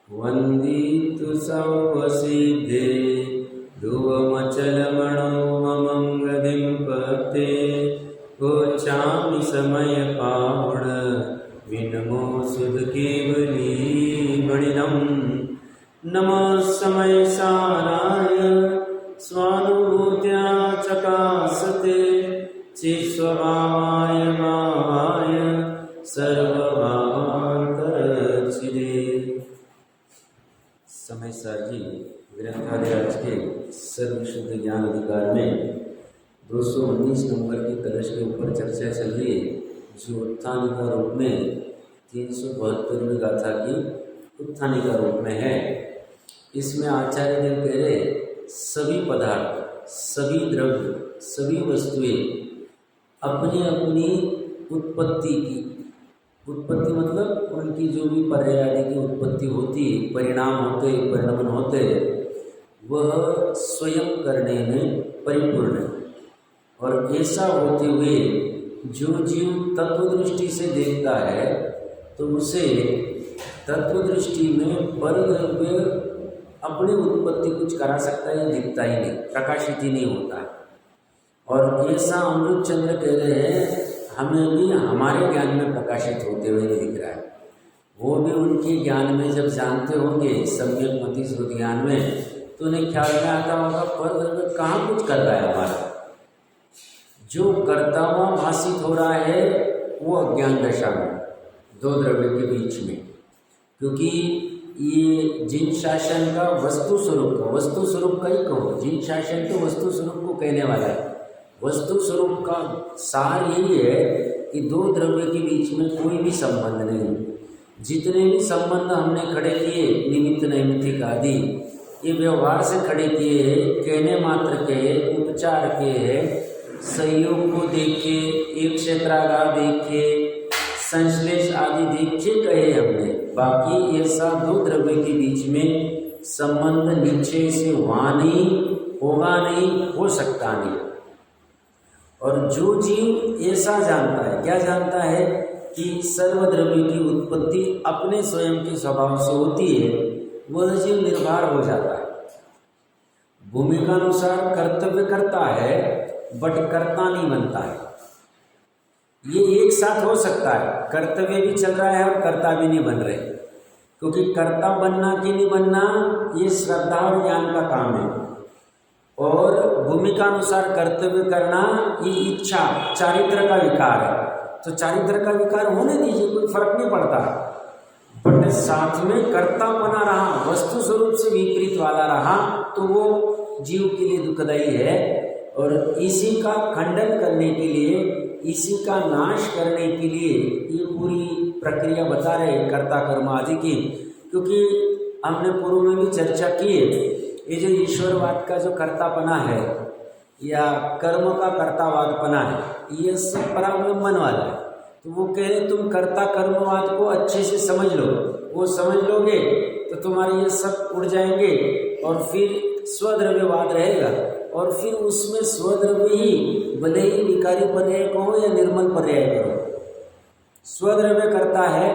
वन्दितु सर्वसिद्धे ध्रुवमचलमणो ममं गतिं पते गच्छामि समयपावण विनमो सुधकेवली मणिनं नमः समयसाराय स्वानुभूत्या चकासते चित्स्वभावाय भावाय सर्वभावान्तरचिदे। समय सार जी ग्रंथालय के सर्वशुद्ध ज्ञान अधिकार में 219 नंबर के कलश के ऊपर चर्चा चल रही है, जो उत्थानिका रूप में 372वें गाथा की उत्थानिका रूप में है। इसमें आचार्य देव कह रहे सभी पदार्थ, सभी द्रव्य, सभी वस्तुएं अपनी अपनी उत्पत्ति की, उत्पत्ति मतलब उनकी जो भी पर्याय आदि की उत्पत्ति होती, परिणाम होते, परिणमन होते, वह स्वयं करने में परिपूर्ण है। और ऐसा होते हुए जो जीव तत्व दृष्टि से देखता है तो उसे तत्व दृष्टि में परद्रव्य अपनी उत्पत्ति कुछ करा सकता है, दिखता ही नहीं, प्रकाशित ही नहीं होता है। और ऐसा अमृत चंद्र कह रहे हैं हमें भी हमारे ज्ञान में प्रकाशित होते हुए नहीं दिख रहा है। वो भी उनके ज्ञान में जब जानते होंगे सम्यक मति श्रुति ज्ञान में, तो उन्हें ख्याल में आता होगा परद्रव्य कहाँ कुछ कर रहा है हमारा। जो करता हुआ भाषित हो रहा है वो अज्ञान दशा में, दो द्रव्य के बीच में। क्योंकि ये जिन शासन का वस्तु स्वरूप का ही कहो, जिन शासन तो वस्तु स्वरूप को कहने वाला है। वस्तु स्वरूप का सार यही है कि दो द्रव्य के बीच में कोई भी संबंध नहीं। जितने भी संबंध हमने खड़े किए, निमित्त नैमित्तिक आदि, ये व्यवहार से खड़े किए हैं, कहने मात्र के, उपचार के हैं, सहयोग को देख के, एक क्षेत्रागार देख के, संश्लेष आदि देख के कहे हमने। बाकी ऐसा दो द्रव्य के बीच में संबंध निश्चय से वहाँ नहीं होगा, नहीं हो सकता नहीं। और जो जीव ऐसा जानता है, क्या जानता है कि सर्वद्रव्य की उत्पत्ति अपने स्वयं के स्वभाव से होती है, वह जीव निर्भर हो जाता है। भूमिका अनुसार कर्तव्य करता है बट कर्ता नहीं बनता है। ये एक साथ हो सकता है, कर्तव्य भी चल रहा है और कर्ता भी नहीं बन रहे। क्योंकि कर्ता बनना कि नहीं बनना ये श्रद्धा और ज्ञान का काम है, और भूमिका अनुसार कर्तव्य करना ये इच्छा, चारित्र का विकार है। तो चारित्र का विकार होने दीजिए, कोई फर्क नहीं पड़ता। बट साथ में कर्ता बना रहा, वस्तु स्वरूप से विपरीत वाला रहा, तो वो जीव के लिए दुखदायी है। और इसी का खंडन करने के लिए, इसी का नाश करने के लिए ये पूरी प्रक्रिया बता रहे कर्ता कर्म आदि की। क्योंकि हमने पूर्व में भी चर्चा की है, ये जो ईश्वरवाद का जो कर्तापना है या कर्म का कर्तावादपना है, ये सब परावलंबन वाला है। तो वो कह रहे तुम कर्ता कर्मवाद को अच्छे से समझ लो, वो समझ लोगे तो तुम्हारे ये सब उड़ जाएंगे, और फिर स्वद्रव्यवाद रहेगा। और फिर उसमें स्वद्रव्य ही, भले ही विकारी पर्याय कहो या निर्मल पर्याय कहो, स्वद्रव्य करता है।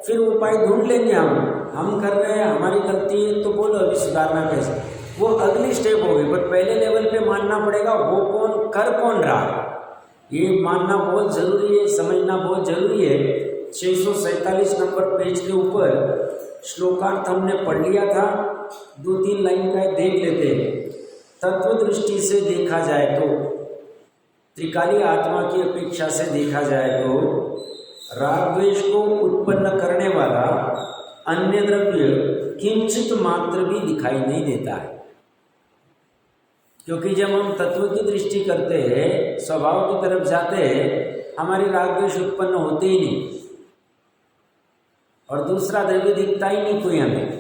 फिर उपाय ढूंढ लेंगे हम कर रहे हैं, हमारी गलती है तो बोलो अभी सुधारना कैसे, वो अगली स्टेप होगी। बट पहले लेवल पे मानना पड़ेगा वो कौन कर कौन रहा, ये मानना बहुत जरूरी है, समझना बहुत जरूरी है। 647 नंबर पेज के ऊपर श्लोकार्थ हमने पढ़ लिया था, 2-3 लाइन का देख लेते हैं। तत्व दृष्टि से देखा जाए तो, त्रिकाली आत्मा की अपेक्षा से देखा जाए तो, राग द्वेष को उत्पन्न करने वाला अन्य द्रव्य किंचित मात्र भी दिखाई नहीं देता है। क्योंकि जब हम तत्व की दृष्टि करते हैं, स्वभाव की तरफ जाते हैं, हमारी राग द्वेष उत्पन्न होते ही नहीं, और दूसरा द्रव्य दिखता ही नहीं कोई हमें।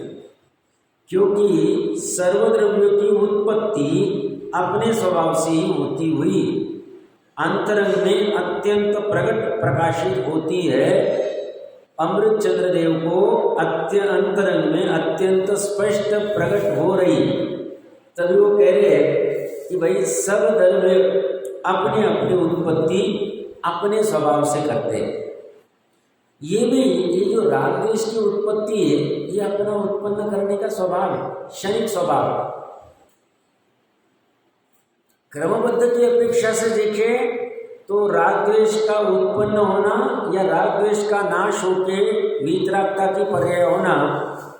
क्योंकि सर्वद्रव्यों की उत्पत्ति अपने स्वभाव से ही होती हुई अंतरंग में अत्यंत प्रकट प्रकाशित होती है। अमृत चंद्रदेव को अंतरंग में अत्यंत स्पष्ट प्रकट हो रही। तभी वो कह रहे हैं कि भाई सब द्रव्य अपनी अपनी उत्पत्ति अपने स्वभाव से करते हैं। ये जो राग द्वेष की उत्पत्ति है, ये अपना उत्पन्न करने का स्वभाव है, क्षणिक स्वभाव। क्रमबद्ध की अपेक्षा से देखें तो राग द्वेष का उत्पन्न होना या राग द्वेष का नाश होके वीतरागता की पर्याय होना,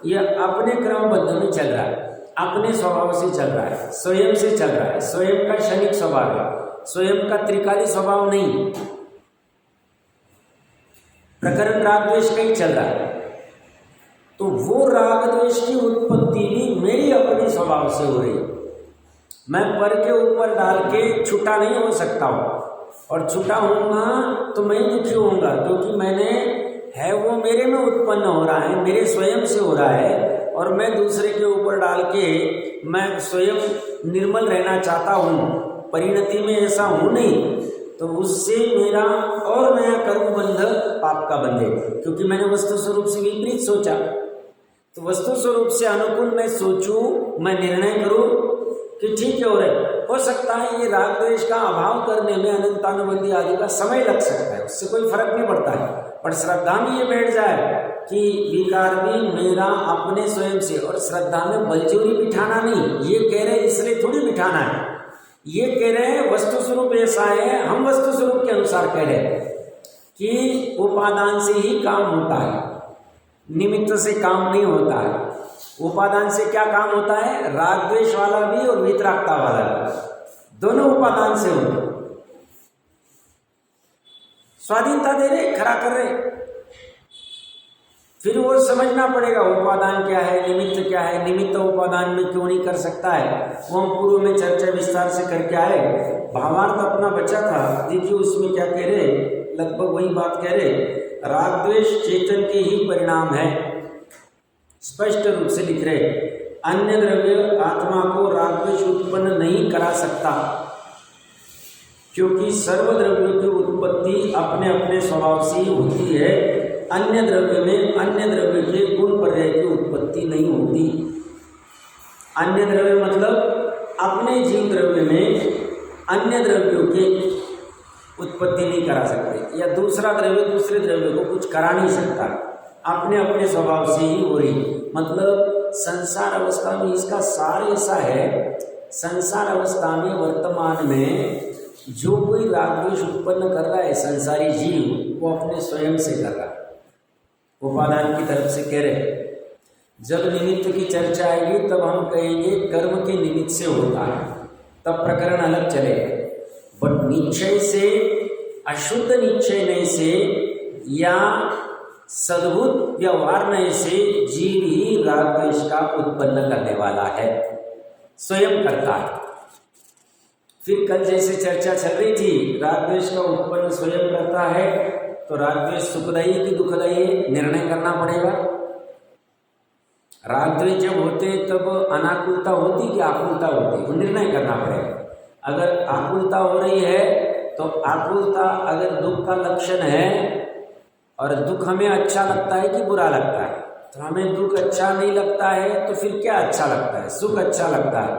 यह अपने क्रमबद्ध में चल रहा है, अपने स्वभाव से चल रहा है, स्वयं से चल रहा है, स्वयं का क्षणिक स्वभाव है, स्वयं का त्रिकाली स्वभाव नहीं। प्रकरण राग द्वेष का ही चल रहा है। तो वो राग द्वेष की उत्पत्ति भी मेरी अपने स्वभाव से हो रही है। मैं पर के ऊपर डाल के छूटा नहीं हो सकता हूँ, और छूटा होऊंगा तो मैं दुखी होऊंगा, क्योंकि मैंने है वो मेरे में उत्पन्न हो रहा है, मेरे स्वयं से हो रहा है, और मैं दूसरे के ऊपर डाल के मैं स्वयं निर्मल रहना चाहता हूँ, परिणति में ऐसा हूँ नहीं, तो उससे मेरा और नया कर्म बंध पाप का बंधे, क्योंकि मैंने वस्तु स्वरूप से विपरीत सोचा। तो वस्तु स्वरूप से अनुकूल मैं सोचूं, मैं निर्णय करूं कि ठीक हो सकता है ये राग द्वेष का अभाव करने में अनंतानुबंधी आदि का समय लग सकता है, उससे कोई फर्क नहीं पड़ता है, पर श्रद्धा में ये बैठ जाए कि विकार भी मेरा अपने स्वयं से, और श्रद्धा में बलजोरी बिठाना नहीं, ये कह रहे इसलिए थोड़ी बिठाना है, ये कह रहे हैं वस्तु स्वरूप ऐसा है, हम वस्तु स्वरूप के अनुसार कह रहे हैं कि उपादान से ही काम होता है, निमित्त से काम नहीं होता है। उपादान से क्या काम होता है? राग द्वेष वाला भी और वीतरागता वाला भी, दोनों उपादान से होते, स्वाधीनता दे रहे, खड़ा कर रहे। फिर वो समझना पड़ेगा उपादान क्या है, निमित्त क्या है, निमित्त उपादान में क्यों नहीं कर सकता है, वो हम पूर्व में चर्चा विस्तार से करके आए। भावार्थ अपना बचा था, देखिए उसमें क्या कह रहे, लगभग वही बात कह रहे, राग द्वेष चेतन के ही परिणाम है, स्पष्ट रूप से लिख रहे, अन्य द्रव्य आत्मा को राग द्वेष उत्पन्न नहीं करा सकता, क्योंकि सर्व द्रव्यों की उत्पत्ति अपने अपने स्वभाव से ही होती है, अन्य द्रव्य में अन्य द्रव्य के गुण पर्याय की उत्पत्ति नहीं होती। अन्य द्रव्य मतलब अपने जीव द्रव्य में अन्य द्रव्यों की उत्पत्ति नहीं करा सकते, या दूसरा द्रव्य दूसरे द्रव्य को कुछ करा नहीं सकता, अपने अपने स्वभाव से ही हो रही। मतलब संसार अवस्था में इसका सार ऐसा है, संसार अवस्था में वर्तमान में जो कोई राग द्वेष उत्पन्न कर रहा है संसारी जीव, वो अपने स्वयं से कर रहा है, उपादान की तरफ से कह रहे। जब निमित्त की चर्चा आएगी तब हम कहेंगे कर्म के निमित्त से होता है, तब प्रकरण अलग चलेगा। बट निश्चय से, अशुद्ध निश्चय से या सद्भुत व्यवहार से जीव ही राग द्वेष का उत्पन्न करने वाला है, स्वयं करता है। फिर कल जैसे चर्चा चल रही थी, राग द्वेष का उत्पन्न स्वयं करता है, तो राग द्वेष सुखदायी की दुखदायी निर्णय करना पड़ेगा। राग द्वेष जब होते तब अनाकुलता होती कि आकुलता होती, वो निर्णय करना पड़ेगा। अगर आकुलता हो रही है तो आकुलता अगर दुख का लक्षण है, और दुख हमें अच्छा लगता है कि बुरा लगता है, तो हमें दुख अच्छा नहीं लगता है तो फिर क्या अच्छा लगता है? सुख अच्छा लगता है,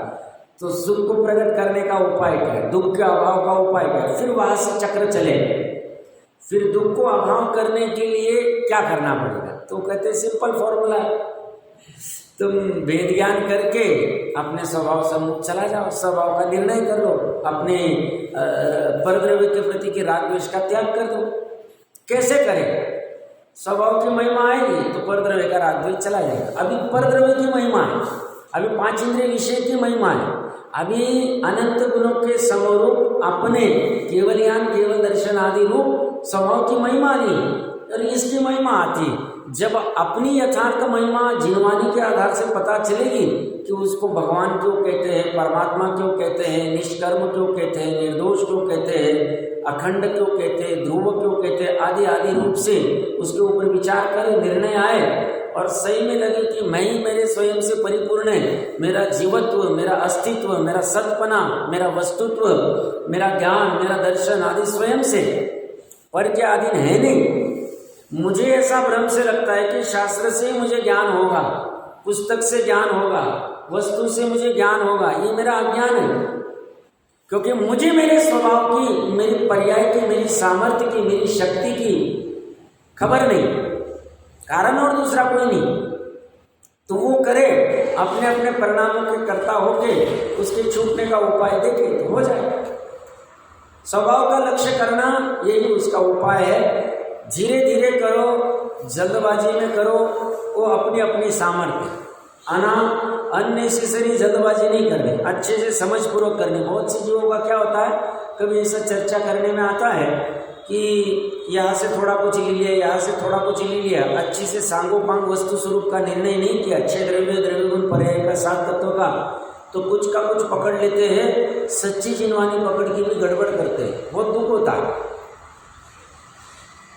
तो सुख को प्रकट करने का उपाय क्या है? दुख के अभाव का उपाय क्या है? फिर वहां से चक्र चले। फिर दुख को अभाव करने के लिए क्या करना पड़ेगा? तो कहते सिंपल फॉर्मूला, तुम वेद ज्ञान करके अपने स्वभाव से मुक्त चला जाओ, स्वभाव का निर्णय कर लो, अपने परद्रव्य के प्रति के राग द्वेष का त्याग कर दो। कैसे करें? स्वभाव की महिमा आएगी तो परद्रव्य का राग द्वेष चला जाएगा। अभी परद्रव्य की महिमा है, अभी पांच इंद्रिय विषय की महिमा है, अभी अनंत गुणों के समरूप अपने केवल ज्ञान केवल दर्शन आदि रूप स्वभाव की महिमा नहीं, और इसकी महिमा आती जब अपनी यथार्थ महिमा जिनवानी के आधार से पता चलेगी कि उसको भगवान क्यों कहते हैं, परमात्मा क्यों कहते हैं, निष्कर्म क्यों कहते हैं, निर्दोष क्यों कहते हैं, अखंड क्यों कहते हैं, ध्रुव क्यों कहते हैं, आदि आदि रूप से उसके ऊपर विचार करें, निर्णय आए और सही में लगे कि मैं ही मेरे स्वयं से परिपूर्ण है, मेरा जीवत्व, मेरा अस्तित्व, मेरा सत्पना, मेरा वस्तुत्व, मेरा ज्ञान, मेरा दर्शन आदि स्वयं से, पर के अधीन है नहीं। मुझे ऐसा भ्रम से लगता है कि शास्त्र से मुझे ज्ञान होगा, पुस्तक से ज्ञान होगा, वस्तु से मुझे ज्ञान होगा, ये मेरा अज्ञान है, क्योंकि मुझे मेरे स्वभाव की, मेरी पर्याय की, मेरी सामर्थ्य की, मेरी शक्ति की खबर नहीं, कारण और दूसरा कोई नहीं, तो वो करे, अपने अपने परिणामों के कर्ता होके उसके छूटने का उपाय देखे तो हो जाए। स्वभाव का लक्ष्य करना यही उसका उपाय है। धीरे धीरे करो, जल्दबाजी में करो, वो अपनी अपनी सामर्थ्य, अननेसेसरी जल्दबाजी नहीं करनी, अच्छे से समझ पूर्वक करनी। बहुत सी जीवों का क्या होता है, कभी ऐसा चर्चा करने में आता है कि यहाँ से थोड़ा कुछ ले लिया, यहाँ से थोड़ा कुछ ले लिया, अच्छी से सांगोपांग वस्तु स्वरूप का निर्णय नहीं किया, अच्छे द्रव्य द्रव्य गुण पर्याय का 7 तत्वों का, तो कुछ का कुछ पकड़ लेते हैं, सच्ची जिनवानी पकड़ की भी गड़बड़ करते हैं। बहुत दुख होता है,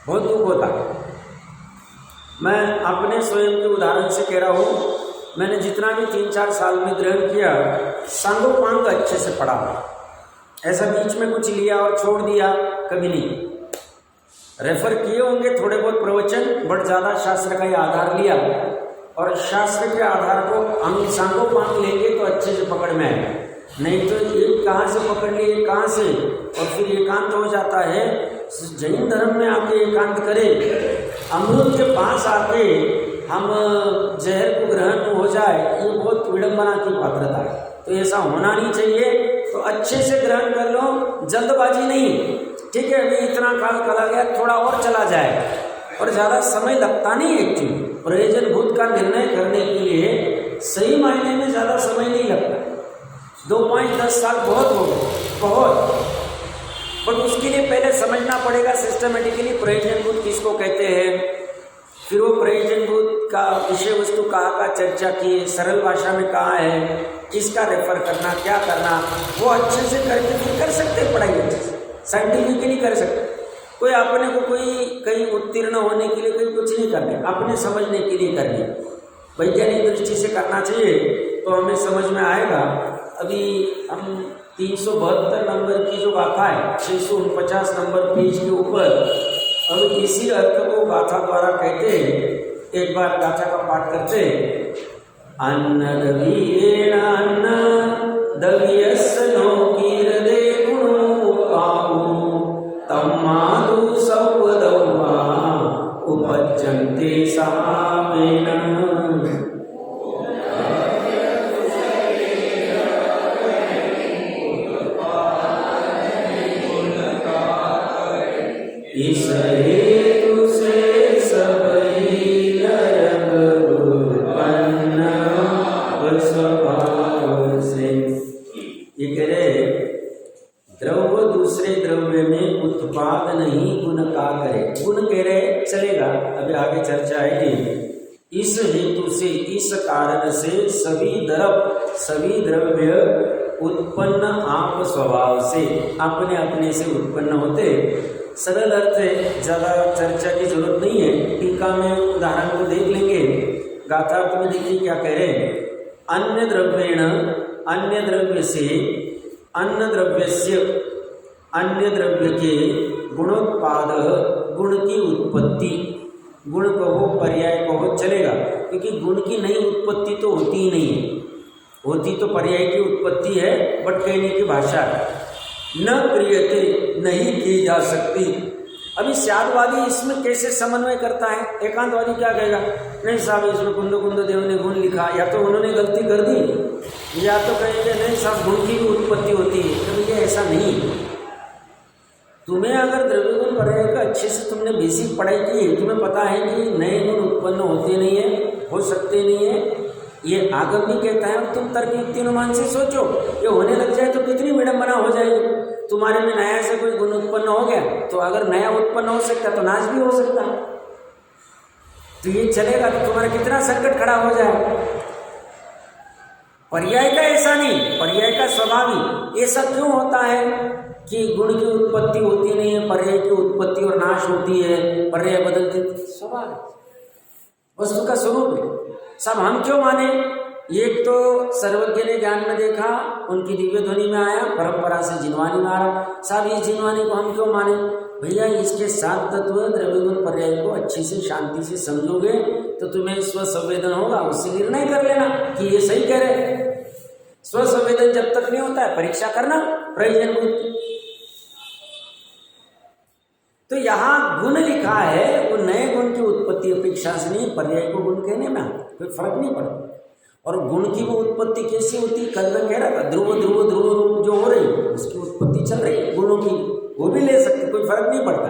बहुत दुख होता है। मैं अपने स्वयं के उदाहरण से कह रहा हूँ, मैंने जितना भी 3-4 साल में ग्रहण किया, सांगोपांग अच्छे से पढ़ा, ऐसा बीच में कुछ लिया और छोड़ दिया कभी नहीं। रेफर किए होंगे थोड़े बहुत प्रवचन, बट ज़्यादा शास्त्र का ही आधार लिया, और शास्त्र के आधार को हम सांगोपांग लेंगे तो अच्छे से पकड़ में आएगा, नहीं तो ये कहाँ से पकड़ लिए, कहाँ से, और फिर एकांत हो जाता है। जैन धर्म में आके एकांत करे, अमृत के पास आके हम जहर को ग्रहण हो जाए, ये बहुत विडंबना की पात्रता है। तो ऐसा होना नहीं चाहिए, तो अच्छे से ग्रहण कर लो, जल्दबाजी नहीं। ठीक है, अभी इतना काल चला गया, थोड़ा और चला जाए, और ज़्यादा समय लगता नहीं है। एक्चुअली प्रयोजनभूत का निर्णय करने के लिए सही मायने में ज़्यादा समय नहीं लगता। 2-5-10 साल बहुत हो गए, बहुत, बट उसके लिए पहले समझना पड़ेगा सिस्टमेटिकली प्रयोजनभूत किसको कहते हैं, फिर वो प्रयोजनभूत का विषय वस्तु कहाँ चर्चा की, सरल भाषा में कहाँ है, किसका रेफर करना, क्या करना, वो अच्छे से करके फिर कर सकते पढ़ाई, अच्छे से साइंटिफिकली कर सकते। कोई अपने को कोई कहीं उत्तीर्ण होने के लिए कोई कुछ नहीं करने, अपने समझने के लिए करने, वैज्ञानिक दृष्टि से करना चाहिए तो हमें समझ में आएगा। अभी हम 372 नंबर की जो गाथा है, 649 नंबर पेज के ऊपर, अब इसी अर्थ को गाथा द्वारा कहते हैं। एक बार गाथा का पाठ करते। अन्न दवीरेण अन्न दवीयस्नो कीरदे गुणो पाऊ तम्मादु सौवदौवा उपज्जन्ते सामेन। इस हेतु से सबही नरक उत्पन्न स्वभाव से। ये कह रहे द्रव्य दूसरे द्रव्य में उत्पाद नहीं, गुण का करे। गुण कह रहे चलेगा, अभी आगे चर्चा आएगी। इस हेतु से, इस कारण से सभी द्रव्य उत्पन्न आप स्वभाव से, अपने अपने से उत्पन्न होते। सरल अर्थ है, ज़्यादा चर्चा की जरूरत नहीं है, टीका में उदाहरण को देख लेंगे। गाथार्थ में देखिए क्या कह रहे हैं। अन्य द्रव्येण, अन्य द्रव्य से, अन्य द्रव्यस्य, अन्य द्रव्य के गुणोत्पाद, गुण की उत्पत्ति, गुण कहो पर्याय कहो चलेगा, क्योंकि गुण की नई उत्पत्ति तो होती ही नहीं है, होती तो पर्याय की उत्पत्ति है, बट कहने की भाषा है। न क्रियते, नहीं की जा सकती। अभी स्यादवादी इसमें कैसे समन्वय करता है, एकांतवादी क्या कहेगा, नहीं साहब इसमें कुंद कुंद देव ने गुण लिखा, या तो उन्होंने गलती कर दी, या तो कहेंगे नहीं साहब गुण की भी उत्पत्ति होती है। तो भैया ऐसा नहीं। तुम्हें अगर द्रव्य गुण पर्याय का अच्छे से तुमने बेसिक पढ़ाई की है, तुम्हें पता है कि नए गुण उत्पन्न होते नहीं है, हो सकते नहीं है, ये आगम भी कहता है। और तुम तर्क युक्ति अनुमान से सोचो, ये होने लग जाए तो कितनी विडंबना हो जाएगी। तुम्हारे में नया से कोई गुण उत्पन्न हो गया, तो अगर नया उत्पन्न हो सकता तो नाश भी हो सकता है, तो ये चलेगा तो तुम्हारा कितना संकट खड़ा हो जाए। पर्याय का ऐसा नहीं, पर्याय का स्वभाव ही ऐसा क्यों होता है कि गुण की उत्पत्ति होती नहीं है, पर्याय की उत्पत्ति और नाश होती है, पर्याय बदलते, स्वभाव वस्तु का स्वरूप है। सब हम क्यों माने, एक तो सर्वज्ञ ने ज्ञान में देखा, उनकी दिव्य ध्वनि में आया, परंपरा से जिनवानी में आ रहा, साहब इस जिनवानी को हम क्यों माने। भैया इसके 7 तत्व द्रव्य गुण पर्याय को अच्छी से शांति से समझोगे तो तुम्हें स्व संवेदन होगा, उससे निर्णय कर लेना कि ये सही कह रहे। स्व संवेदन जब तक नहीं होता है, परीक्षा करना प्रयोजन बुद्धि। तो यहाँ गुण लिखा है, वो नए गुण उत्पत्ति अपेक्षा से नहीं, पर्याय को गुण कहने में कोई फर्क नहीं पड़ता। और गुण की वो उत्पत्ति कैसी होती, कल मैं कह रहा था, ध्रुव ध्रुव ध्रुव रूप जो हो रही उसकी उत्पत्ति चल रही है गुणों की, वो भी ले सकते, कोई फर्क नहीं पड़ता।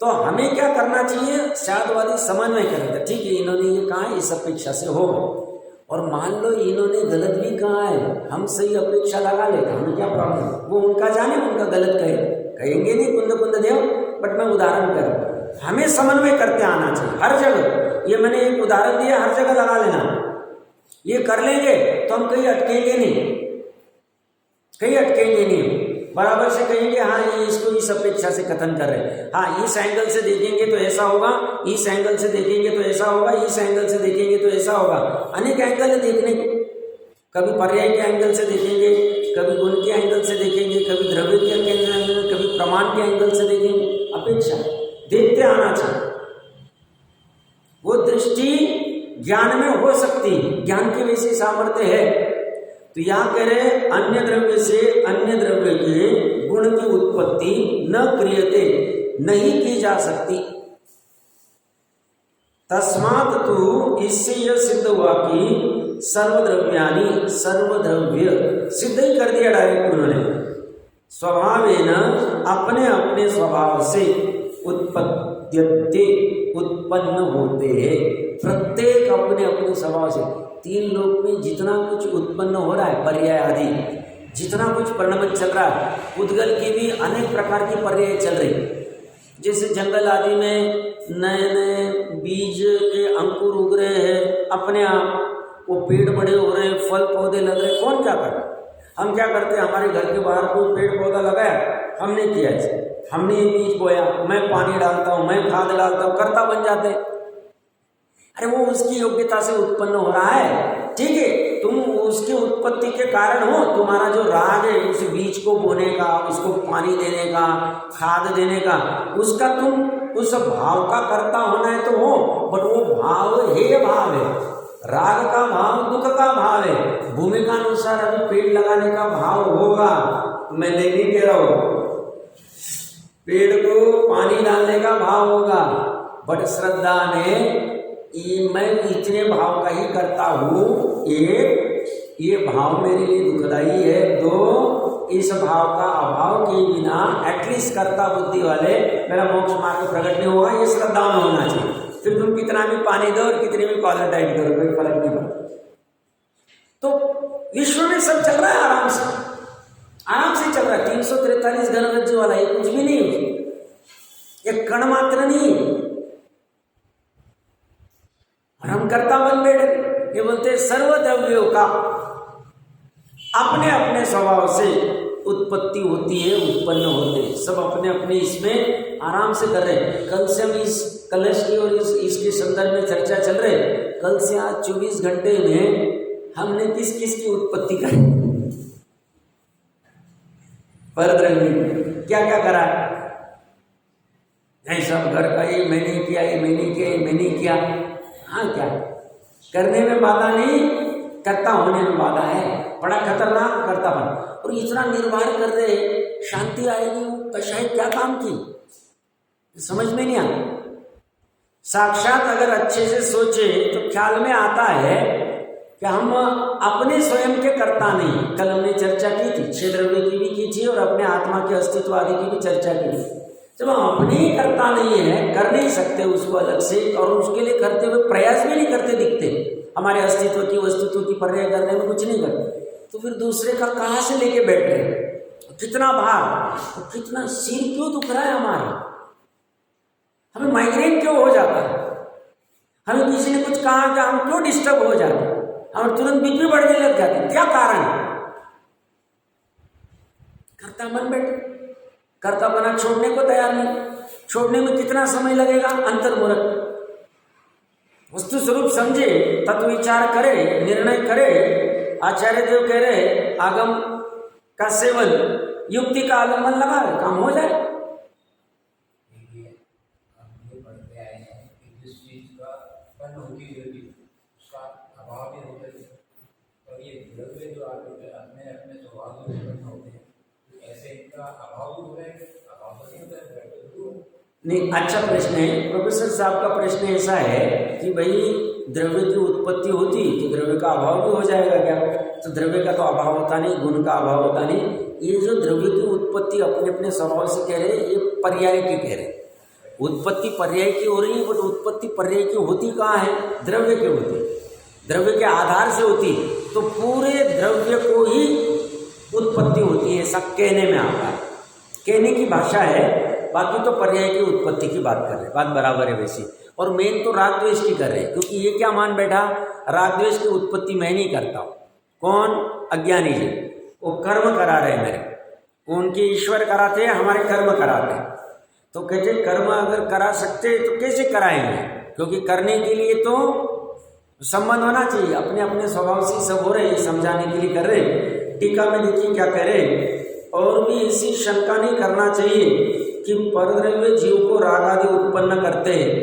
तो हमें क्या करना चाहिए, शादवादी समन्वय करेंगे, ठीक है इन्होंने ये कहा है इस अपेक्षा से हो, और मान लो इन्होंने गलत भी कहा है, हम सही अपेक्षा लगा लेते, हमें क्या प्रॉब्लम, वो उनका जाने, उनका गलत कहेंगे नहीं कुंद कुंद देव, बट मैं उदाहरण कर रहा हूं, हमें समन्वय करते आना चाहिए हर जगह। ये मैंने एक उदाहरण दिया, हर जगह लगा लेना, ये कर लेंगे तो हम कहीं अटकेंगे नहीं, कहीं अटकेंगे नहीं, बराबर से कहेंगे हाँ ये इसको इस अपेक्षा से कथन कर रहे हैं, हाँ इस एंगल से देखेंगे तो ऐसा होगा, इस एंगल से देखेंगे तो ऐसा होगा, इस एंगल से देखेंगे तो ऐसा होगा। अनेक एंगल है देखने के, कभी पर्याय के एंगल से देखेंगे, कभी गुण के एंगल से देखेंगे, कभी द्रव्य के एंगल, कभी प्रमाण के एंगल से देखेंगे, अपेक्षा देखते आना चाहिए। वो दृष्टि ज्ञान में हो सकती, ज्ञान की वैसी सामर्थ्य है। तो यहाँ कह रहे अन्य द्रव्य से अन्य द्रव्य के गुण की उत्पत्ति न क्रियते, नहीं की जा सकती। तस्मात् तो इससे यह सिद्ध हुआ कि सर्वद्रव्यानि, सर्वद्रव्य सिद्ध ही कर दिया डायरेक्ट उन्होंने, स्वभावेन अपने अपने स्वभाव से उत्पद्यते, उत्पन्न होते हैं, प्रत्येक अपने अपने स्वभाव से। तीन लोक में जितना कुछ उत्पन्न हो रहा है पर्याय आदि, जितना कुछ परिणमन चल रहा है, उद्गल की भी अनेक प्रकार की पर्याय चल रही, जैसे जंगल आदि में नए नए बीज के अंकुर उग रहे हैं अपने आप, वो पेड़ बड़े हो रहे हैं, फल पौधे लग रहे हैं, कौन क्या कर रहा है, हम क्या करते हैं, हमारे घर के बाहर कोई पेड़ पौधा लगाया, हमने किया ऐसे, हमने ये बीज बोया, मैं पानी डालता हूँ, मैं खाद डालता हूँ, कर्ता बन जाते। अरे वो उसकी योग्यता से उत्पन्न हो रहा है, ठीक है, तुम उसकी उत्पत्ति के कारण हो, तुम्हारा जो राग है उस बीज को बोने का, उसको पानी देने का, खाद देने का, उसका तुम उस भाव का कर्ता होना है तो हो, बट वो भाव है, भाव है, राग का भाव दुख का भाव है, भूमिका अनुसार अभी पेड़ लगाने का भाव होगा, मैं नहीं कह रहा हूं, पेड़ को पानी डालने का भाव होगा, बट श्रद्धा ने मैं इतने भाव का ही करता हूँ, एक ये भाव मेरे लिए दुखदाई है, दो इस भाव का अभाव के बिना एटलीस्ट कर्ता बुद्धि वाले मेरा मोक्ष मार्ग प्रकट नहीं होगा, ये श्रद्धा में होना चाहिए। फिर तुम कितना भी पानी दो और कितनी भी कॉलर टाइट करो, कोई फर्क नहीं पड़ता। तो विश्व में सब चल रहा है आराम से, आराम से चल रहा है, 343 घनरज्जु वाला, ये कुछ भी नहीं, एक कण मात्र नहीं, और हम कर्ता बन बैठे। ये बोलते सर्वद्रव्यों का अपने अपने स्वभाव से उत्पत्ति होती है, उत्पन्न होते हैं, सब अपने अपने इसमें आराम से कर रहे हैं। कल से हम इस कलश की और इसके संदर्भ में चर्चा चल रहे, कल से आज 24 घंटे में हमने किस किस की उत्पत्ति करी, परद्रव्य क्या क्या करा, नहीं सब घर का ये मैंने किया, ये मैंने किया, ये मैंने किया, हाँ क्या करने में बाधा नहीं, कर्ता होने में बाधा है, बड़ा खतरनाक कर्तापन। और इतना निर्वाह कर रहे, शांति आएगी, कशाय क्या काम की, समझ में नहीं आता। साक्षात अगर अच्छे से सोचे तो ख्याल में आता है कि हम अपने स्वयं के कर्ता नहीं। कल हमने चर्चा की थी, 6 द्रव्य की भी की थी और अपने आत्मा के अस्तित्व आदि की भी चर्चा की थी। जब हम अपने ही कर्ता नहीं है, कर नहीं सकते उसको अलग से, और उसके लिए करते हुए प्रयास भी नहीं करते दिखते, हमारे अस्तित्व की वस्तुत्व की पर्याय करने में कुछ नहीं करते, तो फिर दूसरे का कहाँ से लेके बैठ रहे, कितना भार, कितना सिर क्यों दुख रहा है हमारा, हमें माइग्रेन क्यों हो जाता है, हमें किसी ने कुछ कहा कि हम क्यों डिस्टर्ब हो जाते, हम तुरंत बीपी बढ़ने लग जाते, क्या कारण, कर्ता बन बैठे, कर्ता बना छोड़ने को तैयार नहीं, छोड़ने में कितना समय लगेगा, अंतर्मुरत वस्तु स्वरूप समझे, तत्व विचार करे, निर्णय करे। आचार्य देव कह रहे आगम का सेवन युक्ति का आलम्बन लगा काम हो जाए। अभाव हो जाएगा, अभाव नहीं होता है, नहीं, अच्छा प्रश्न है। प्रोफेसर साहब का प्रश्न ऐसा है कि भाई द्रव्य की उत्पत्ति होती तो द्रव्य का अभाव भी हो जाएगा क्या? तो द्रव्य का तो अभाव होता नहीं, गुण का अभाव होता नहीं। ये जो द्रव्य की उत्पत्ति अपने अपने स्वभाव से कह रहे, ये पर्याय की कह रहे। उत्पत्ति पर्याय की हो रही है, बट उत्पत्ति पर्याय की होती कहाँ है? द्रव्य की होती, द्रव्य के आधार से होती। तो पूरे द्रव्य को ही उत्पत्ति होती है, सब कहने में आता है, कहने की भाषा है। बाकी तो पर्याय की उत्पत्ति की बात कर रहे हैं, बात बराबर है वैसी। और मेन तो राग द्वेष की कर रहे हैं, क्योंकि ये क्या मान बैठा, राग द्वेष की उत्पत्ति मैं नहीं करता हूँ। कौन? अज्ञानी जी। वो कर्म करा रहे मेरे, उनके ईश्वर कराते हैं, हमारे कर्म कराते हैं। तो कहते कर्म अगर करा सकते तो कैसे कराएंगे? क्योंकि करने के लिए तो संबंध होना चाहिए। अपने अपने स्वभाव से सब हो रहे, समझाने के लिए कर रहे। टीका में देखिए क्या कह रहे, और भी ऐसी शंका नहीं करना चाहिए कि परद्रव्य जीव को राग आदि उत्पन्न करते हैं,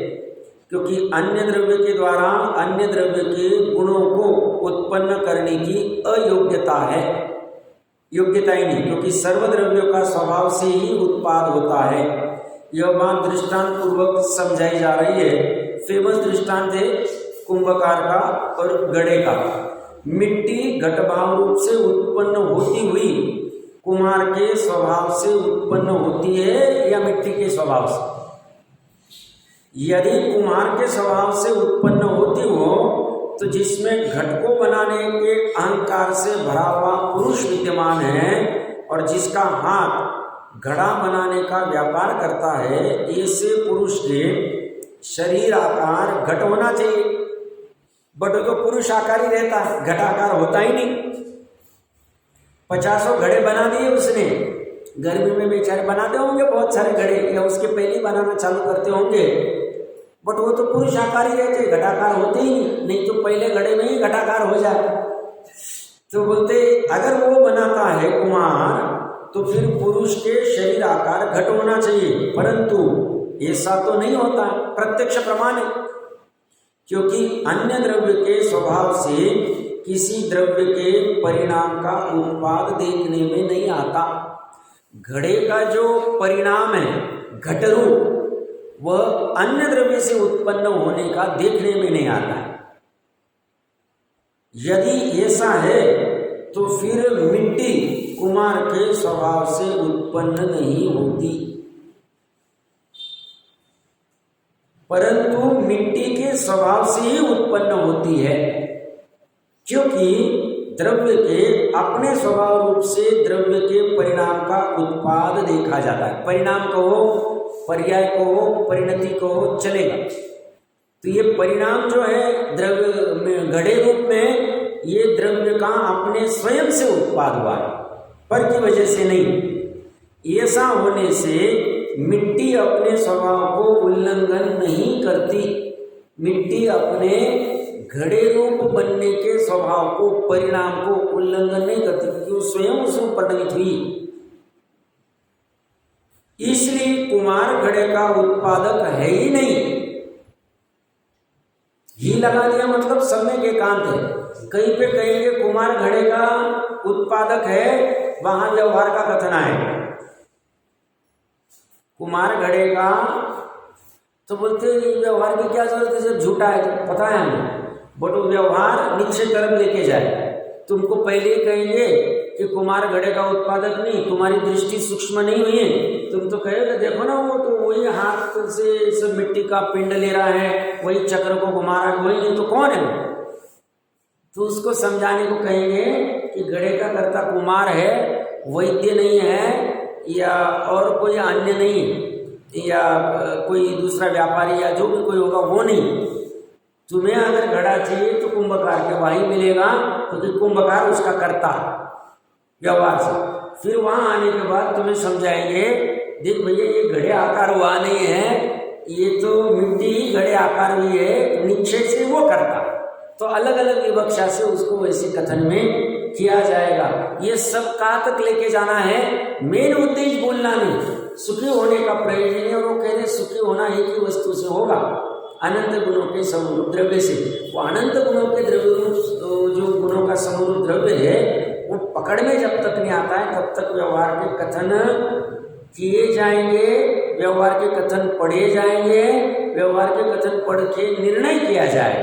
क्योंकि अन्य द्रव्य के द्वारा अन्य द्रव्य के गुणों को उत्पन्न करने की अयोग्यता है। योग्यता ही नहीं, क्योंकि सर्वद्रव्यों का स्वभाव से ही उत्पाद होता है। यह बात दृष्टांत पूर्वक समझाई जा रही है। फेमस दृष्टांत है कुंभकार का और घड़े का। मिट्टी घटभाव रूप से उत्पन्न होती हुई कुम्हार के स्वभाव से उत्पन्न होती है या मिट्टी के स्वभाव से? यदि कुम्हार के स्वभाव से उत्पन्न होती हो तो जिसमें घट को बनाने के अहंकार से भरा हुआ पुरुष विद्यमान है और जिसका हाथ घड़ा बनाने का व्यापार करता है, ऐसे पुरुष के शरीर आकार घट होना चाहिए, बट तो पुरुष आकार ही रहता है, घट आकार होता ही नहीं। 50 घड़े बना दिए उसने, गर्मी में बेचारे बनाते होंगे बहुत सारे घड़े, या उसके पहले ही बनाना चालू करते होंगे, बट वो तो पुरुष आकार ही रहते, घटाकार होते ही नहीं तो पहले घड़े में ही घटाकार हो जाए। तो बोलते अगर वो बनाता है कुम्हार तो फिर पुरुष के शरीर आकार घट होना चाहिए, परंतु ऐसा तो नहीं होता, प्रत्यक्ष प्रमाण है। क्योंकि अन्य द्रव्य के स्वभाव से किसी द्रव्य के परिणाम का उत्पाद देखने में नहीं आता। घड़े का जो परिणाम है घटरूप, वह अन्य द्रव्य से उत्पन्न होने का देखने में नहीं आता है। यदि ऐसा है तो फिर मिट्टी कुम्हार के स्वभाव से उत्पन्न नहीं होती, परंतु मिट्टी के स्वभाव से ही उत्पन्न होती है। क्योंकि द्रव्य के अपने स्वभाव रूप से द्रव्य के परिणाम का उत्पाद देखा जाता है। परिणाम कहो, पर्याय कहो, परिणति कहो, चलेगा। तो ये परिणाम जो है द्रव्य में घड़े रूप में, ये द्रव्य का अपने स्वयं से उत्पाद हुआ है, पर की वजह से नहीं। ऐसा होने से मिट्टी अपने स्वभाव को उल्लंघन नहीं करती। मिट्टी अपने घड़े रूप बनने के स्वभाव को, परिणाम को उल्लंघन नहीं करती, क्योंकि वो स्वयं उसमें परिणमित हुई। इसलिए कुम्हार घड़े का उत्पादक है ही नहीं। ही लगा दिया मतलब सब में एकांत है। कहीं पे कहेंगे कुम्हार घड़े का उत्पादक है, वहां व्यवहार का कथन है कुम्हार घड़े का, तो बोलते व्यवहार की क्या जरूरत है जब झूठा है, तो पता है हमें, बट वो व्यवहार नीचे तरफ लेके जाए। तुमको पहले ही कहेंगे कि कुम्हार घड़े का उत्पादक नहीं, तुम्हारी दृष्टि सूक्ष्म नहीं हुई है, तुम तो कहेगा देखो ना वो तो वही हाथ से सब मिट्टी का पिंड ले रहा है, वही चक्र को घुमा रहा है, वही नहीं तो कौन है? तो उसको समझाने को कहेंगे कि घड़े का कर्ता कुम्हार है, वैद्य नहीं है, या और कोई अन्य नहीं, या कोई दूसरा व्यापारी या जो भी कोई होगा वो नहीं। तुम्हें अगर घड़ा चाहिए तो कुंभकार के वहीं मिलेगा, क्योंकि कुंभकार उसका कर्ता व्यवहार से। फिर वहां आने के बाद तुम्हें समझाएंगे देख भैया ये घड़े आकार हुआ नहीं है, ये तो मिट्टी ही घड़े आकार हुई है, निश्चय से वो करता। तो अलग अलग विवक्षा से उसको वैसे कथन में किया जाएगा। ये सब कहाँ तक लेके जाना है, मेन उद्देश्य बोलना नहीं, सुखी होने का प्रयोजन है। और वो कह रहे सुखी होना एक ही वस्तु से होगा, अनंत गुणों के समरूप द्रव्य से। वो अनंत गुणों के द्रव्य, जो गुणों का समरूप द्रव्य है, वो पकड़ में जब तक नहीं आता है तब तक व्यवहार के कथन किए जाएंगे, व्यवहार के कथन पढ़े जाएंगे, व्यवहार के कथन पढ़ के निर्णय किया जाए,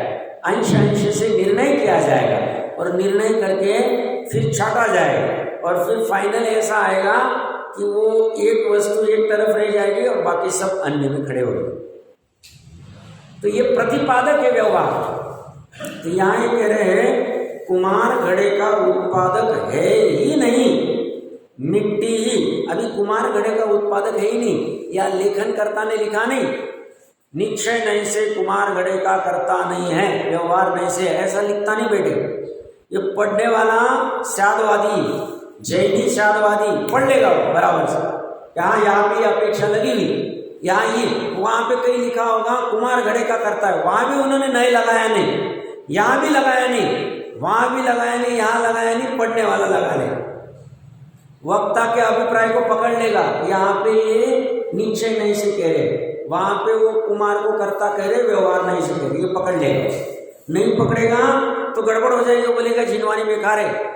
अंश अंश से निर्णय किया जाएगा और निर्णय करके फिर छाटा जाएगा और फिर फाइनल ऐसा आएगा कि वो एक वस्तु एक तरफ रह जाएगी और बाकी सब अन्य में खड़े हो गए। तो ये प्रतिपादक है व्यवहार। तो यहाँ ये कह रहे हैं कुम्हार घड़े का उत्पादक है ही नहीं, मिट्टी ही। अभी कुम्हार घड़े का उत्पादक है ही नहीं, या लेखन कर्ता ने लिखा नहीं, निश्चय नहीं से कुम्हार घड़े का कर्ता नहीं है, व्यवहार नहीं से, ऐसा लिखता नहीं बेटे। ये पढ़ने वाला शादवादी, जैनी शादवादी पढ़ लेगा बराबर से। यहाँ भी अपेक्षा लगी हुई, यहाँ ये वहाँ पे कहीं लिखा होगा कुम्हार घड़े का कर्ता है, वहाँ भी उन्होंने नहीं लगाया नहीं, यहाँ भी लगाया नहीं, वहाँ भी लगाया नहीं, यहाँ लगाया नहीं, पढ़ने वाला लगा ले। वक्ता के अभिप्राय को पकड़ लेगा। यहाँ पे ये निश्चय नहीं से कह रहे, वहाँ पे वो कुमार को कर्ता कह रहे, व्यवहार नहीं से कह रहे, ये पकड़ लेगा। नहीं पकड़ेगा तो गड़बड़ हो जाएगी, बोलेगा जिनवानी बेकार है,